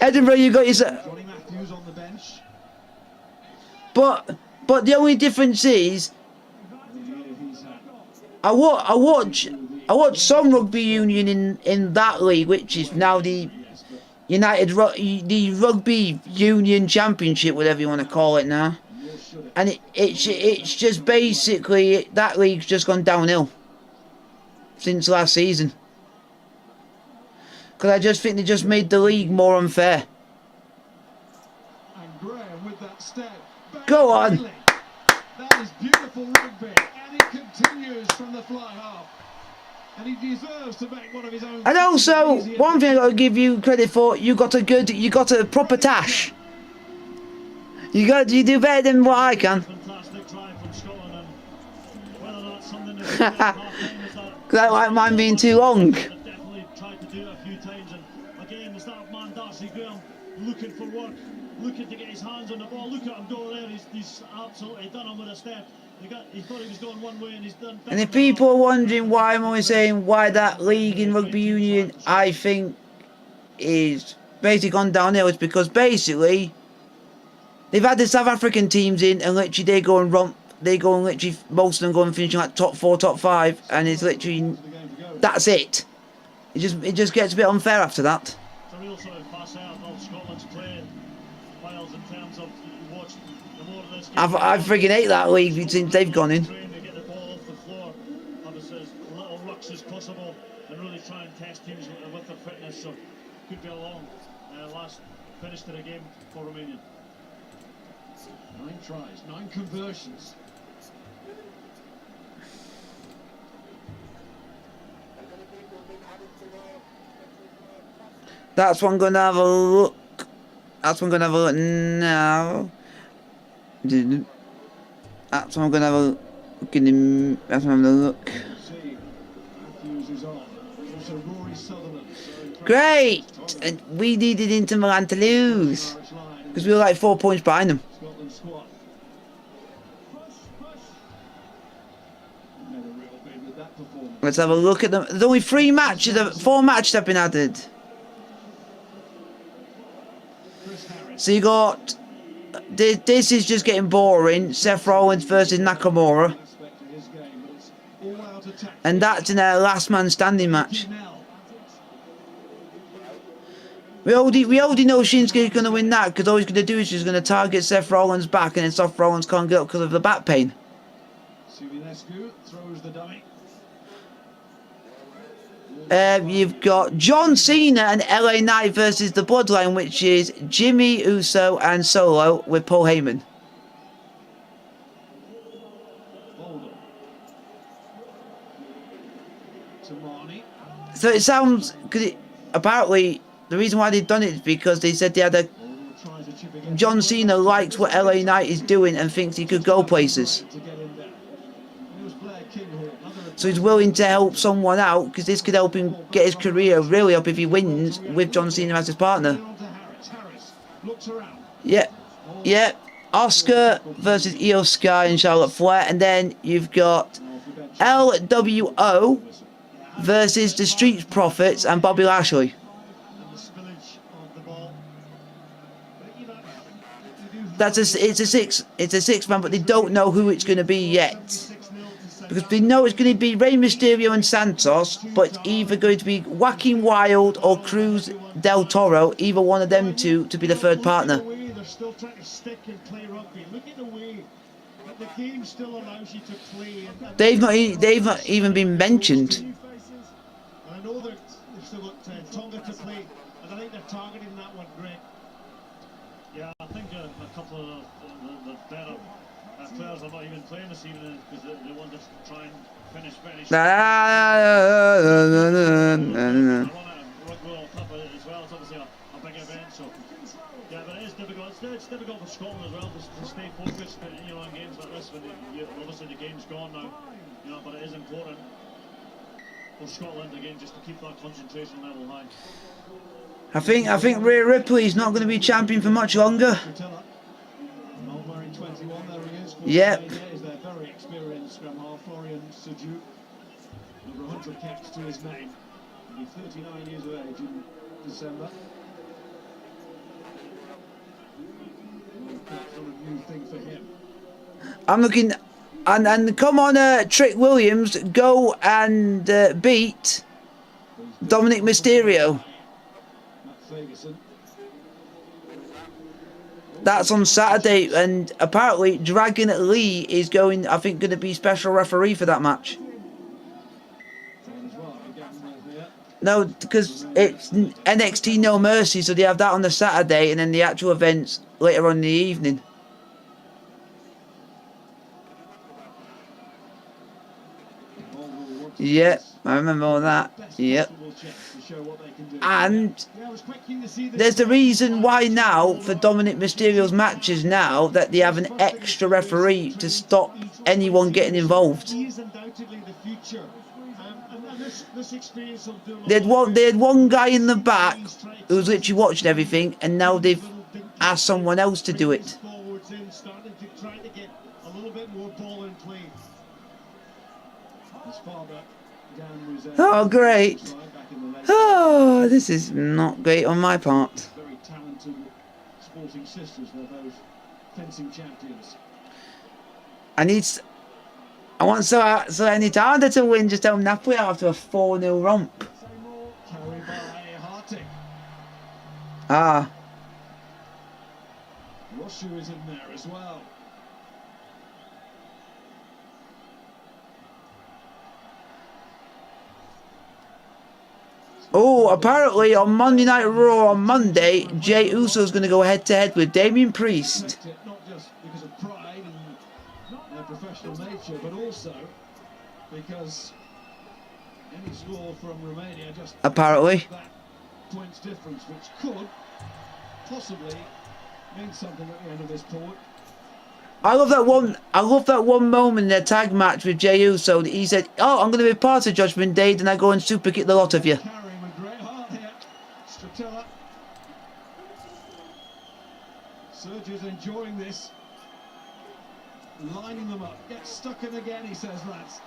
B: Edinburgh, you got yourself.
C: Johnny Matthews on the bench.
B: But the only difference is,
C: The year he's had.
B: I watch some rugby union in that league, which is now the the Rugby Union Championship, whatever you want to call it now. And it's just basically that league's just gone downhill since last season. Because I just think they just made the league more unfair.
C: And Graham with that step.
B: Go on.
C: That is beautiful rugby, and it continues from the fly half. And he deserves to make one of his own.
B: And also, one thing I got to give you credit for, you got a proper tash. You do better than what I can.
A: Fantastic try from Scotland, and whether that's something that
B: Because I like mine being too long.
A: definitely tried to do it a few times, and again, there's that man Darcy Graham looking for work, looking to get his hands on the ball. Look at him go there, he's absolutely done him with a step. He thought he was going one way and he's done.
B: And if people are wondering why I'm always saying why that league in rugby union, I think, is basically gone downhill, it's because basically they've had the South African teams in and literally they go and literally most of them go and finish like top 4, top 5, and it's literally that's it. It just gets a bit unfair after that.
A: It's a real sort of facet of Scotland's play, Miles, in terms of you watch the more of this game.
B: I freaking hate that league since they've gone in.
A: Trying to get the ball off the floor, have as little rucks as possible, and really try and test teams with their fitness. So could be a long last finish to the game for Romania.
C: 9 tries, 9 conversions.
B: That's what I'm going to have a look. That's what I'm going to have a look now. That's what I'm going to have a look. That's what I'm going to look.
C: See, Matthews is on. Also Rory Sutherland.
B: Great! And we needed Inter Milan to lose. Because we were like 4 points behind them.
C: Scotland squad. Made a real bid with that performance.
B: Let's have a look at them. There's only 4 matches have been added. So you got, this is just getting boring. Seth Rollins versus Nakamura. And that's in their last man standing match. We already know Shinsuke's going to win that, because all he's going to do is just going to target Seth Rollins' back, and then Seth Rollins can't get up because of the back pain.
C: Sivinescu throws the dummy.
B: You've got John Cena and LA Knight versus the Bloodline, which is Jimmy Uso and Solo with Paul Heyman. So it sounds, because apparently the reason why they've done it is because they said they had a John Cena likes what LA Knight is doing and thinks he could go places. So he's willing to help someone out, because this could help him get his career really up if he wins with John Cena as his partner. Yeah. Oscar versus Io Sky and Charlotte Flair. And then you've got LWO versus the Street Profits and Bobby Lashley. It's a six man, but they don't know who it's going to be yet. Because they know it's going to be Rey Mysterio and Santos, but it's either going to be Joaquin Wilde or Cruz del Toro, either one of them two, to be the third partner.
D: They're still trying to stick and play rugby. Look at the way that the game still allows you to play.
B: They've not even been mentioned.
D: I know they've still got Tonga to play, and I think they're targeting that one, Greg.
A: Yeah, I think a couple of the better players are not even playing this evening because they want to try and finish. Rugby Cup as well. It's obviously a big event, so yeah, but it is difficult. It's difficult for Scotland as well to stay focused, on games like this when obviously the game's gone now, but it is important. for Scotland again, just to keep that concentration level high.
B: I think Rhea Ripley's not going to be champion for much longer.
C: Not wearing 21, there he is.
B: Yep.
C: Is their very experienced scrum half, Florian Sejuk. Over 100 caps to his name. He'll be 39 years of age in December. Well, that's not a new thing for him.
B: I'm looking, and come on, Trick Williams, go and beat Dominic Mysterio.
C: Matt Ferguson.
B: That's on Saturday, and apparently Dragon Lee is going, I think, going to be special referee for that match. No, because it's NXT No Mercy, so they have that on the Saturday, and then the actual events later on in the evening. Yep, I remember all that. Yep. And there's the reason why now, for Dominic Mysterio's matches now, that they have an extra referee to stop anyone getting involved. They had one guy in the back who was literally watching everything, and now they've asked someone else to do it. Oh, great. Oh, this is not great on my part.
C: Very talented sporting sisters, they're both fencing champions.
B: I want so I need harder to win just out Napoli after a 4-0 romp.
C: Carried by Hartig.
B: Ah.
C: Roshu is in there as well.
B: Oh, apparently on Monday Night Raw on Monday, Jey Uso's going to go head-to-head with Damien Priest.
C: Not just because of pride and their professional nature, but also because any score from Romania just
B: Apparently.
C: that points difference, which could possibly mean something at the end of this point.
B: I love that one moment in their tag match with Jey Uso. He said, "Oh, I'm going to be part of Judgment Day, then I go and super kick the lot of you."
C: Carrying with great heart here. Stratella. Sergio's enjoying this. Lining them up. Gets stuck in again, he says, lads.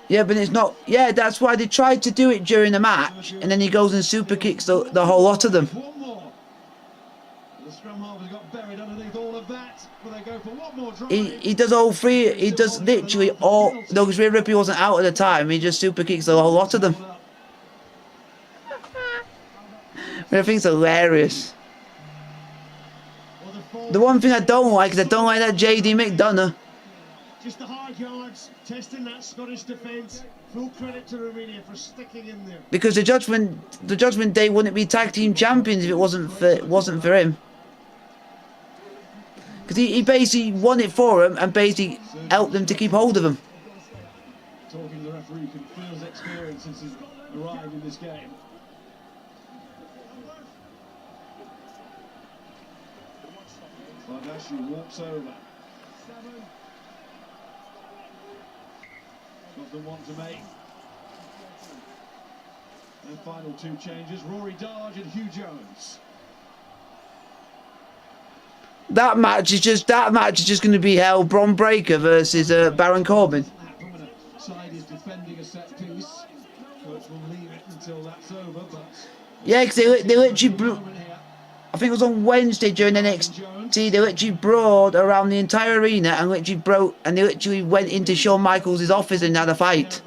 B: Yeah, but it's not. Yeah, that's why they tried to do it during the match, and then he goes and super kicks the whole lot of them.
C: One more. The scrum half has got buried underneath all of that, but they go for one more drive.
B: He does all three. He does literally all. No, because Rhea Ripley wasn't out at the time. He just super kicks the whole lot of them. I think it's hilarious. The one thing I don't like is I don't like that JD McDonough.
D: Just the hard yards, testing that Scottish defence. Full credit to Romania for sticking in there.
B: Because the Judgment Day wouldn't be tag team champions if it wasn't for him. Because he basically won it for him and basically helped them to keep hold of him.
C: Talking to the referee, can feel his experience since he's arrived in this game. Bardashu walks over. Doesn't want to make. And final two changes, Rory Darge and Hugh Jones.
B: That match is just going to be hell. Bron Breakker versus Baron Corbin.
C: Side is defending a set piece. Coach will leave it until that's over, but
B: Yeah, because they literally, I think it was on Wednesday during NXT, they literally brawled around the entire arena and literally broke, and they literally went into Shawn Michaels' office and had a fight.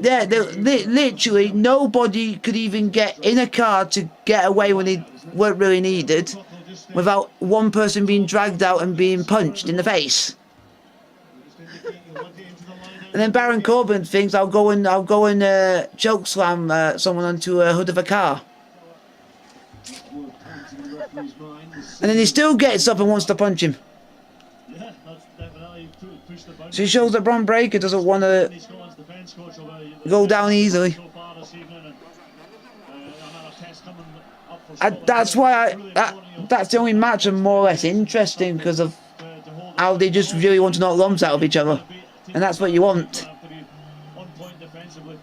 B: Yeah, literally nobody could even get in a car to get away when they weren't really needed, without one person being dragged out and being punched in the face. And then Baron Corbin thinks I'll go and choke slam someone onto a hood of a car. And then he still gets up and wants to punch him. So he shows that Bron Breakker doesn't want to go down easily. That's why that's the only match I'm more or less interesting, because of how they just really want to knock lumps out of each other. And that's what you want.
A: On point defensively.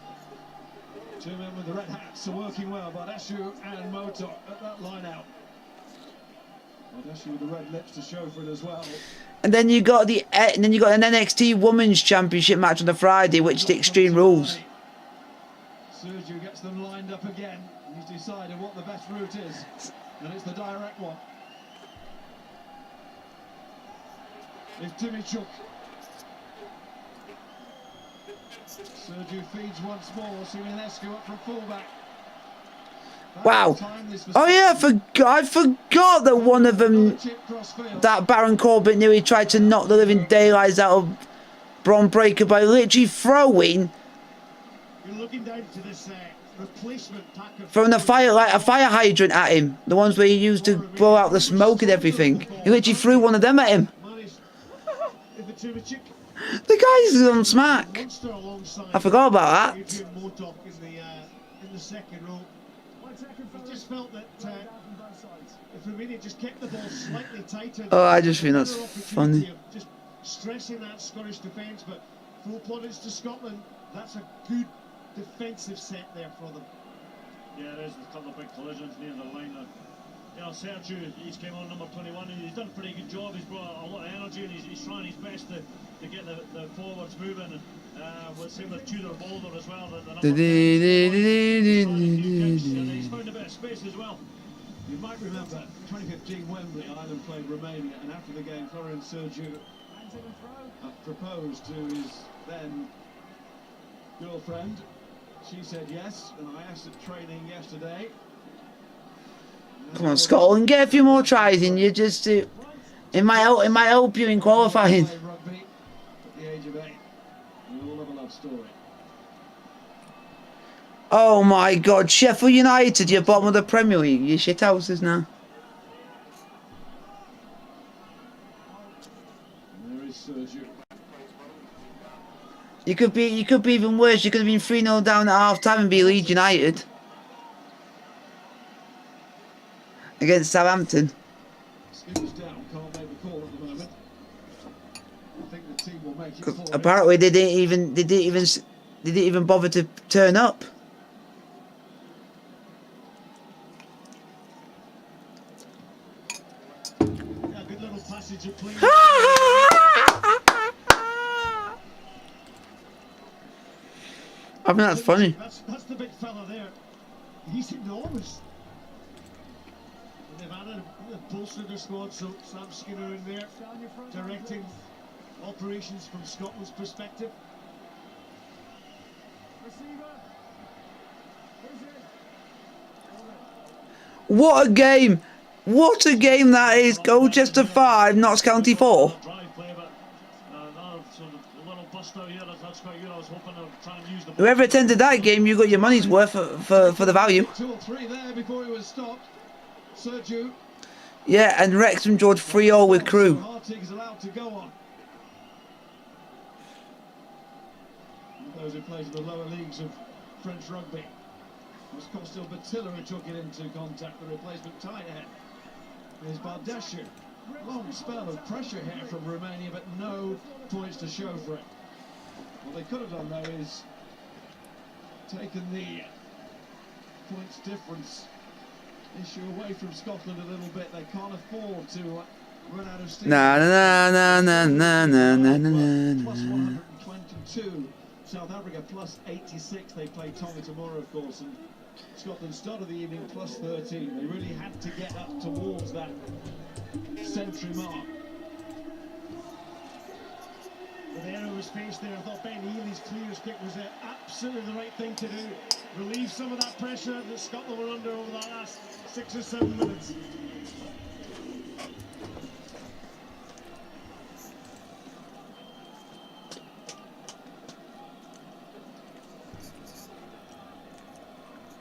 C: Two men with the red hats are working well, Bardescu and Motor at that line out. Bardescu with the red lips to show for it as well.
B: And then you got an NXT Women's Championship match on the Friday, which is the Extreme Rules.
C: Sergio gets them lined up again. He's decided what the best route is, and it's the direct one. It's Timichuk. Sergio feeds once more. Simonescu up from fullback.
B: Wow. Oh yeah, I forgot that one of them, that Baron Corbin, nearly tried to knock the living daylights out of Bron Breakker by literally throwing throwing a fire hydrant at him. The ones where he used to blow out the smoke and everything. He literally threw one of them at him. The guy's on smack. I forgot about that.
D: I just felt that if Romania just kept the ball slightly tighter,
B: Oh, I just think that's funny.
D: Just stressing that Scottish defence, but full plaudits to Scotland. That's a good defensive set there for them.
A: Yeah, there's a couple of big collisions near the line. You know, Sergio, he's came on number 21 and he's done a pretty good job. He's brought a lot of energy and he's trying his best to get the forwards moving. And we'll same with Tudor Boulder as well. And he's found a bit of space as well.
C: You might remember 2015 Wembley, Ireland played Romania, and after the game, Florian Sergiu proposed to his then girlfriend. She said yes, and I asked at training yesterday.
B: Come on, Scotland, get a few more tries in you. Just to, it might help you in qualifying.
C: Rugby at the age of 8. We all love a love story.
B: Oh my God, Sheffield United, you're bottom of the Premier League. You shithouses now.
C: And there is Sergiu.
B: You could be even worse. You could have been 3-0 down at half time and be Leeds United against Southampton.
C: Skipper's down, can't make the call at the moment. I think the team will make it for
B: Apparently they didn't even bother to turn up.
D: Yeah, good little passage of play.
B: I think that's funny.
D: That's the big fella there. He's enormous. And they've added a bolstered their squad, so Sam Skinner in there, directing operations from Scotland's perspective.
B: What a game! What a game that is! Colchester 5, Notts County 4. Whoever attended that game, you got your money's worth for the value.
C: 2 or 3 there before he was stopped. Sergiu.
B: Yeah, and Wrexham George 3-0 with Crew.
C: Hartig is allowed to go on. Those who played in the lower leagues of French rugby. It was Costil Batilla who took it into contact, the replacement tight head. There's Bardescu. Long spell of pressure here from Romania, but no points to show for it. What they could have done though is taken the points difference issue away from Scotland a little bit. They can't afford to run out of steam.
B: Na na na na na na na na.
C: Plus 122. South Africa plus 86. They play Tonga tomorrow, of course, and Scotland started the evening plus 13. They really had to get up towards that century mark.
D: With the error of space there, I thought Ben Healy's clearance kick was absolutely the right thing to do. Relieve some of that pressure that Scotland were under over the last 6 or 7 minutes.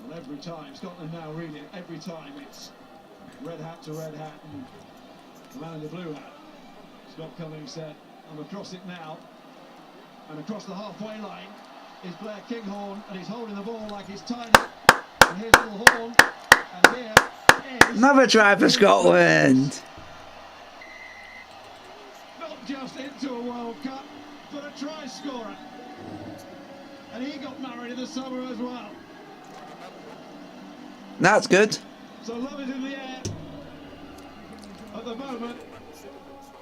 C: Well, every time, Scotland now really, every time it's red hat to red hat and the man in the blue hat. Scott Cummings said, I'm across it now, and across the halfway line is Blair Kinghorn, and he's holding the ball like it's tiny. And here's Little Horn, and here is...
B: Another try for Scotland.
C: Not not just into a World Cup, but a try scorer. And he got married in the summer as well.
B: That's good.
C: So love is in the air. At the moment,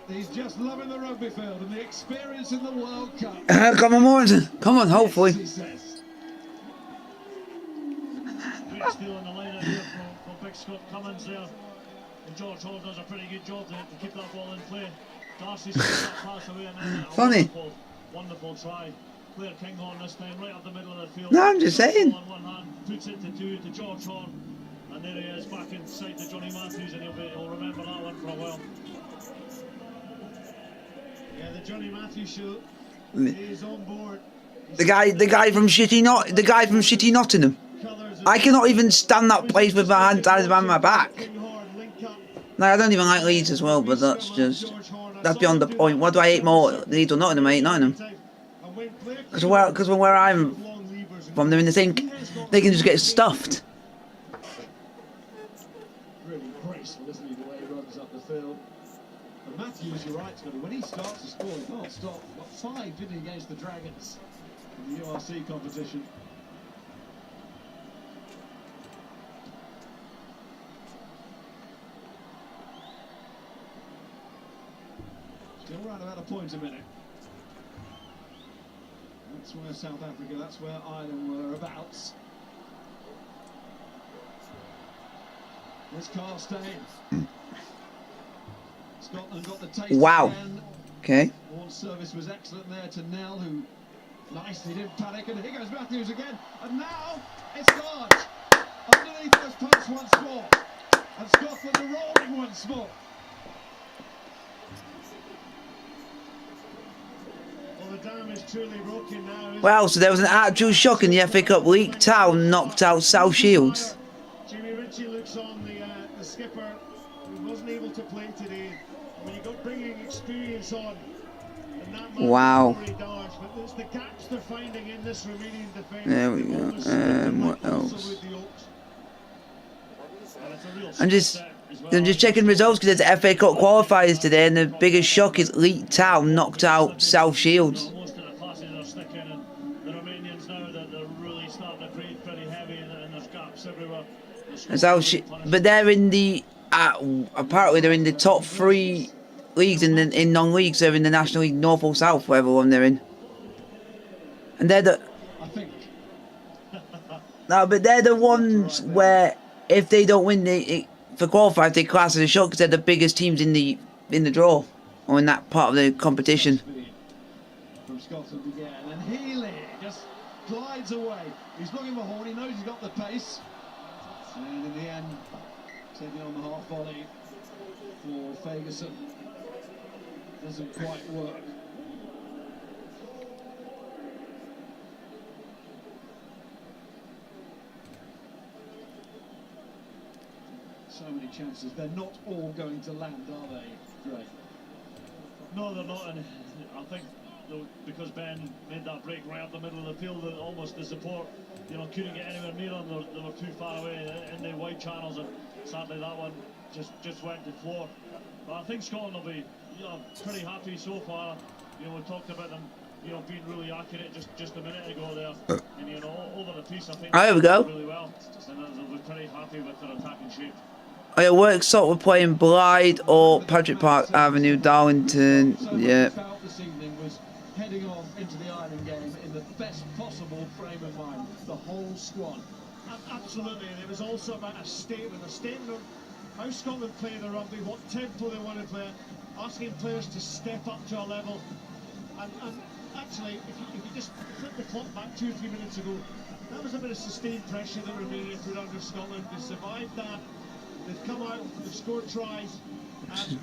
C: he's just loving the rugby field and the experience in the World Cup.
B: Come on, Morrison. Come on, hopefully.
C: Yes, he says.
A: Great steal on the line out here for Big Scott Cummins there. And George Hall does a pretty good job to keep that ball in play. Darcy's taking that pass away and then a
B: Funny.
A: wonderful try. Claire Kinghorn this time right up the middle of the field.
B: No, I'm just saying.
A: On one hand, puts it to two to George Horn. And there he is back inside to Johnny Matthews, and he'll remember that one for a while.
D: Yeah, the Johnny Matthews show is on board.
B: The guy from Shitty Nottingham. I cannot even stand that place with my hand tied behind my back. Like, I don't even like Leeds as well, but that's beyond the point. What do I hate more, Leeds or Nottingham? I hate Nottingham. Because where I'm from, they're in the same. They can just get stuffed.
C: Really graceful, isn't he, the way he runs up the field. And Matthews, you're right, Scotty, when he starts to score, he can't stop. Got 5, didn't he, against the Dragons in the URC competition. Still around about a point a minute. That's where South Africa, that's where Ireland were abouts. There's Carstein. Scotland got the taste
B: Wow.
C: again.
B: Okay.
C: Ward's service was excellent there to Nell, who nicely didn't panic, and here goes Matthews again. And now it's Large. Underneath those posts once more. And Scotland are rolling once more.
D: Well, the dam is truly broken now.
B: Wow, so there was an actual shock in the FA Cup. League Town knocked out South Shields.
D: Jimmy Ritchie looks on the skipper, who wasn't able to play today. When you got bringing experience on, and that man
B: Wow.
D: Rory Darge, but there's the gaps they're finding in this Romanian defence.
B: There we go. What else? I'm just checking results because there's FA Cup qualifiers today, and the biggest shock is League Town knocked out South Shields.
A: Most of the classes are sticking, and the Romanians now they're really starting to breathe pretty heavy, and there's gaps everywhere.
B: But they're in the apparently they're in the top 3 leagues in non-leagues. They're in the National League North or South, whatever one they're in, and they're the.
C: I think.
B: No, but they're the ones where if they don't win for qualifiers, they class as a shock because they're the biggest teams in the draw or in that part of the competition.
C: From Scotland again, and Healy just glides away. He's looking for Horn. He knows he's got the pace, and in the end, taking on the half volley for Ferguson doesn't quite work. So many chances. They're not all going to land, are they, Dre?
A: No, they're not, and I think because Ben made that break right up the middle of the field, that almost the support, couldn't get anywhere near them. They were too far away in the wide channels, and sadly that one just went to floor. But I think Scotland will be pretty happy so far. We talked about them being really accurate just a minute ago there, and over the piece I think
B: There we go.
A: really well, and they'll be pretty happy with their attacking shape.
B: It works sort of playing Blythe or Patrick Park Avenue, Darlington. Yeah.
C: Felt this evening was heading on into the Ireland game in the best possible frame of mind. The whole squad.
D: Absolutely, and it was also about a statement of how Scotland play the rugby, what tempo they want to play, asking players to step up to a level. And actually, if you just flip the clock back 2 or 3 minutes ago, that was a bit of sustained pressure that Romania put under Scotland. They survived that. They've come out, they've scored tries. And,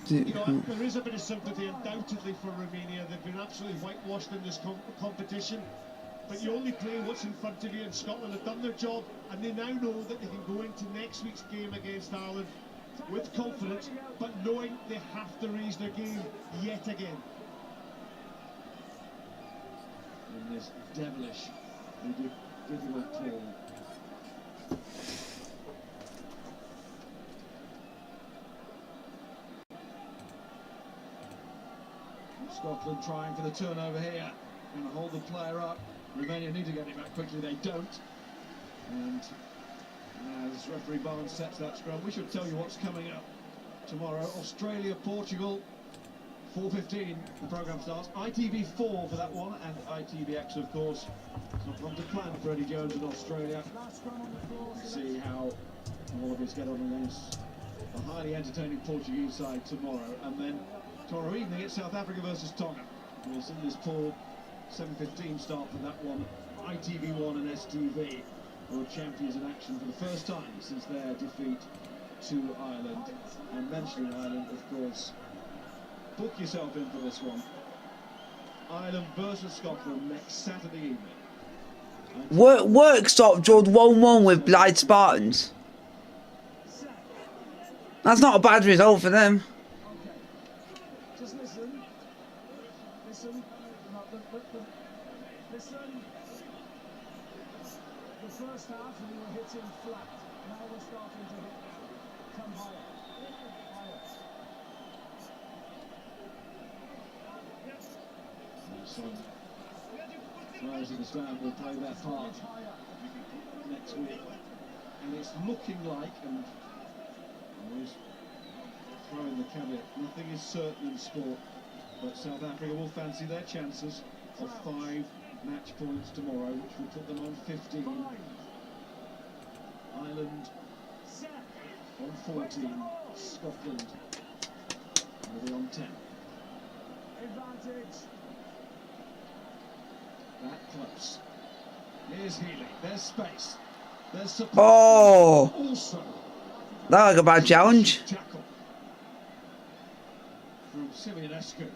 D: there is a bit of sympathy undoubtedly for Romania. They've been absolutely whitewashed in this competition. But you only play what's in front of you, and Scotland have done their job, and they now know that they can go into next week's game against Ireland with confidence, but knowing they have to raise their game yet again.
C: In this devilish, difficult call. Scotland trying for the turnover here. Going to hold the player up. Romania need to get it back quickly. They don't. And as referee Barnes sets that scrum, we should tell you what's coming up tomorrow. Australia, Portugal, 4:15. The programme starts. ITV4 for that one, and ITVX, of course. It's not gone to plan for Eddie Jones in Australia. See how all of us get on against a highly entertaining Portuguese side tomorrow, and then tomorrow evening it's South Africa versus Tonga. We'll see this poor 7:15 start for that one. ITV1 and STV world champions in action for the first time since their defeat to Ireland. And mentioning Ireland, of course, book yourself in for this one. Ireland versus Scotland next Saturday evening.
B: Workstop drawed 1-1 with Blythe Spartans. That's not a bad result for them.
E: Just listen. Listen. Listen. The first half we were hitting flat. Now we're starting to come higher.
C: Some players in the stand will play their part next week. And it's looking like, and always throwing the caveat, nothing is certain in sport, but South Africa will fancy their chances of 5 match points tomorrow, which will put them on 15. Ireland on 14, Scotland will be on 10.
E: Advantage.
C: That close. Here's Healy, there's space, there's support.
B: Oh,
C: Also,
B: that was like a bad challenge.
C: tackle from Simeonescu.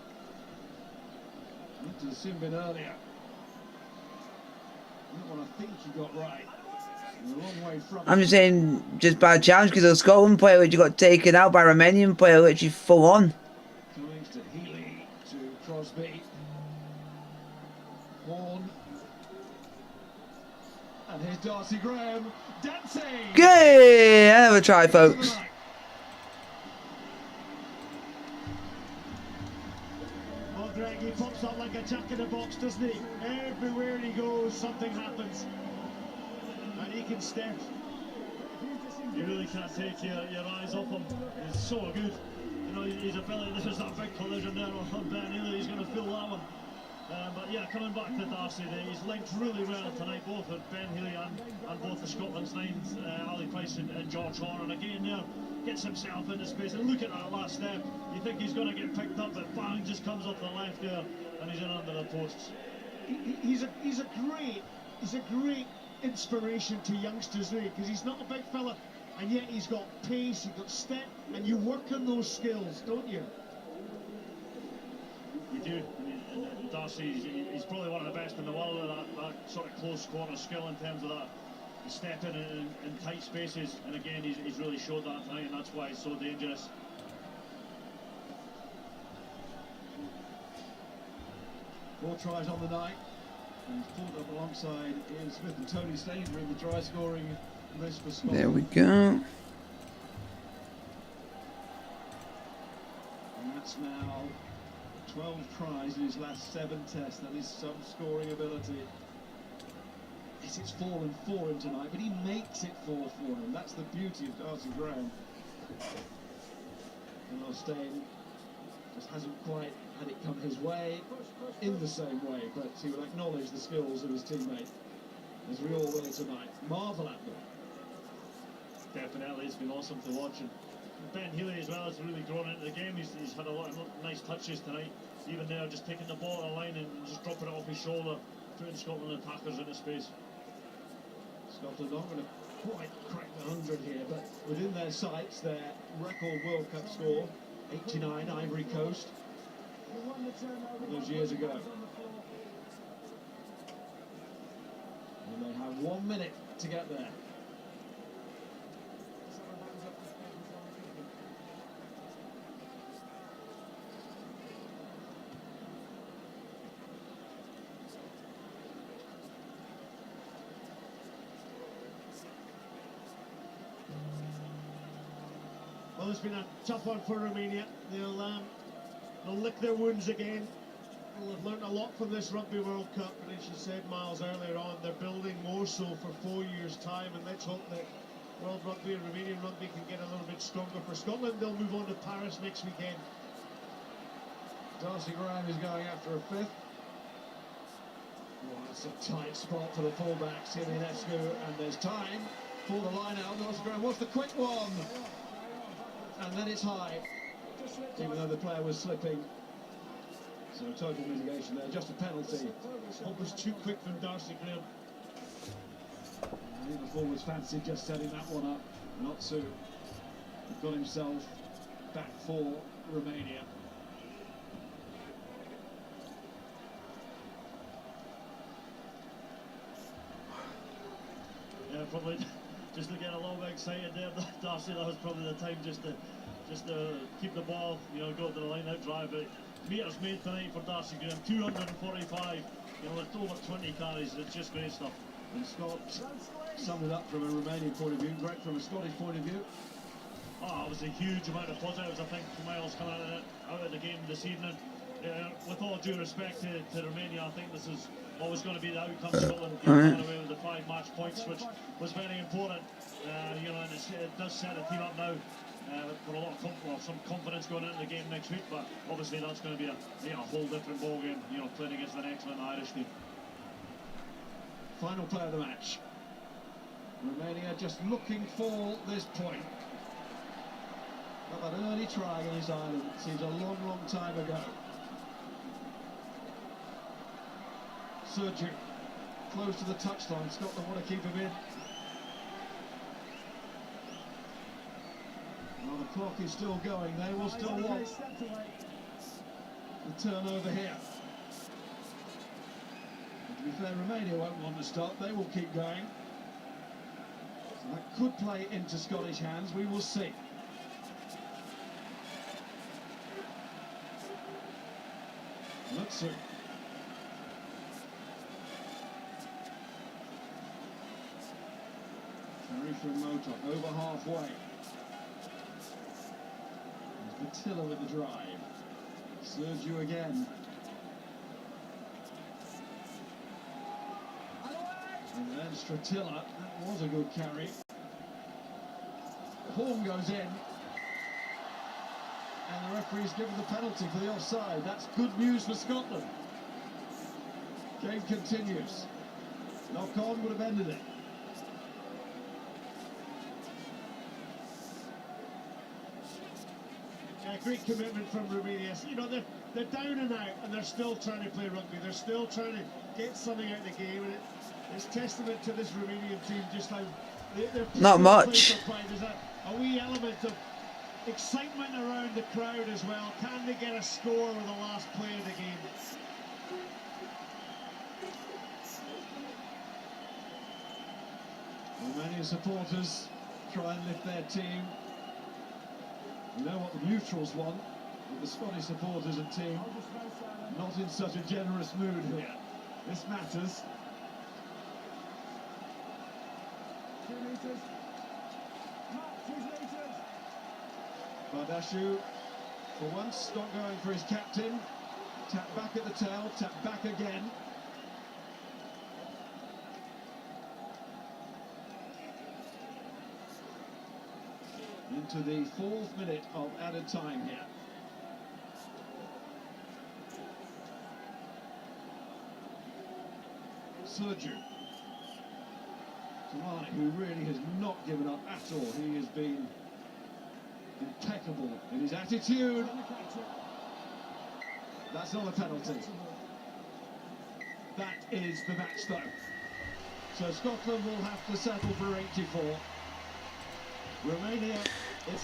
C: Into the Simbin earlier. That one I think he got right. A long way from
B: I'm just saying, just bad challenge because the Scotland player which got taken out by Romanian player literally full on.
C: Cummings to Healy to Crosby. Horn. And here's Darcy Graham dancing.
B: Good, have a try, folks.
D: Well, Greg, he pops up like a jack in the box, doesn't he? Everywhere he goes, something happens. And he can step.
A: You really can't take your eyes off him. He's so good. You know, his ability, this is that big collision there on Ben Healy, he's going to feel that one. But yeah, coming back to Darcy, he's linked really well tonight, both with Ben Healy and both the Scotland's nines, Ali Price and George Horn. And again there, gets himself into space. And look at that last step. You think he's going to get picked up, but bang, just comes off the left there, and he's in under the posts.
D: He's a great inspiration to youngsters, really, because he's not a big fella, and yet he's got pace, he's got step, and you work on those skills, don't you?
A: We do. And Darcy, he's probably one of the best in the world at that sort of close corner skill in terms of that stepping in tight spaces. And again, he's really showed that tonight, and that's why he's so dangerous.
C: Four tries on the night. And he's pulled up alongside Ian Smith and Tony Stanger in the try scoring list for Scotland.
B: There we go.
C: And that's now 12 tries in his last 7 tests. That is some scoring ability. Yes, it's fallen for him tonight, but he makes it fall for him. That's the beauty of Darcy Graham. And Ostain just hasn't quite had it come his way in the same way, but he will acknowledge the skills of his teammate, as we all will tonight. Marvel at them.
A: Definitely, it's been awesome to watch. And Ben Healy as well has really grown into the game. He's had a lot of nice touches tonight. Even there, just taking the ball on the line and just dropping it off his shoulder, putting Scotland attackers into space.
C: Scotland not going to quite crack the 100 here, but within their sights, their record World Cup score, 89, Ivory Coast, those years ago. And they have 1 minute to get there.
D: Well, it's been a tough one for Romania. They'll lick their wounds again. Well, I've learned a lot from this Rugby World Cup, and as you said, Miles, earlier on, they're building more so for 4 years' time, and let's hope that World Rugby and Romanian Rugby can get a little bit stronger. For Scotland, they'll move on to Paris next weekend.
C: Darcy Graham is going after a fifth. Oh, that's a tight spot for the fullbacks, Ionescu, and there's time for the line out. Darcy Graham wants the quick one, and then it's high, even though the player was slipping. So total mitigation there, just a penalty.
D: Almost too quick from Darcy Graham.
C: I think the forwards fancied just setting that one up, not to. He got himself back for Romania.
A: Yeah, probably just to get a little bit excited there, Darcy. That was probably the time just to keep the ball, you know, go to the line out drive. But meters made tonight for Darcy Graham, 245. You know, with over 20 carries. It's just great stuff.
C: And Scott summed it up from a Romanian point of view. Great from a Scottish point of view.
A: Oh, it was a huge amount of positives, I think, for Miles coming out of the game this evening. With all due respect to Romania, I think this is always going to be the outcome. Scotland going away with the 5 match points, which was very important. You know, and it does set the team up now for a lot of some confidence going into the game next week. But obviously, that's going to be a whole different ball game. You know, playing against an excellent Irish team.
C: Final play of the match. Romania just looking for this point. But that early try against Ireland seems a long, long time ago. Sergiu, close to the touchline. Scotland want to keep him in. Well, the clock is still going. They will still want the turnover here. And to be fair, Romania won't want to stop. They will keep going. So that could play into Scottish hands. We will see. Let's see. Carry from Motor, over halfway. There's Battilla with the drive. Sergiu again. And then Stratilla, that was a good carry. Horn goes in. And the referee's given the penalty for the offside. That's good news for Scotland. Game continues. Knock on would have ended it.
D: Great commitment from Romania. You know, they're down and out, and they're still trying to play rugby. They're still trying to get something out of the game, and it's testament to this Romanian team just how they're
B: not much.
D: There's a wee element of excitement around the crowd as well. Can they get a score with the last play of the game?
C: Romanian supporters try and lift their team. You know what the neutrals want, but the Scottish supporters and team not in such a generous mood here. This matters.
E: 2 metres. Mark, 2 metres.
C: Bardashu, for once, not going for his captain. Tap back at the tail, tap back again. Into the 4th minute of added time here. Sergiu. Tamani, who really has not given up at all. He has been impeccable in his attitude. That's not a penalty. That is the match though. So Scotland will have to settle for 84. Romania,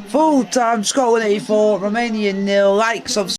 B: Full time, Scotland 84, Romania 0. Like, subscribe.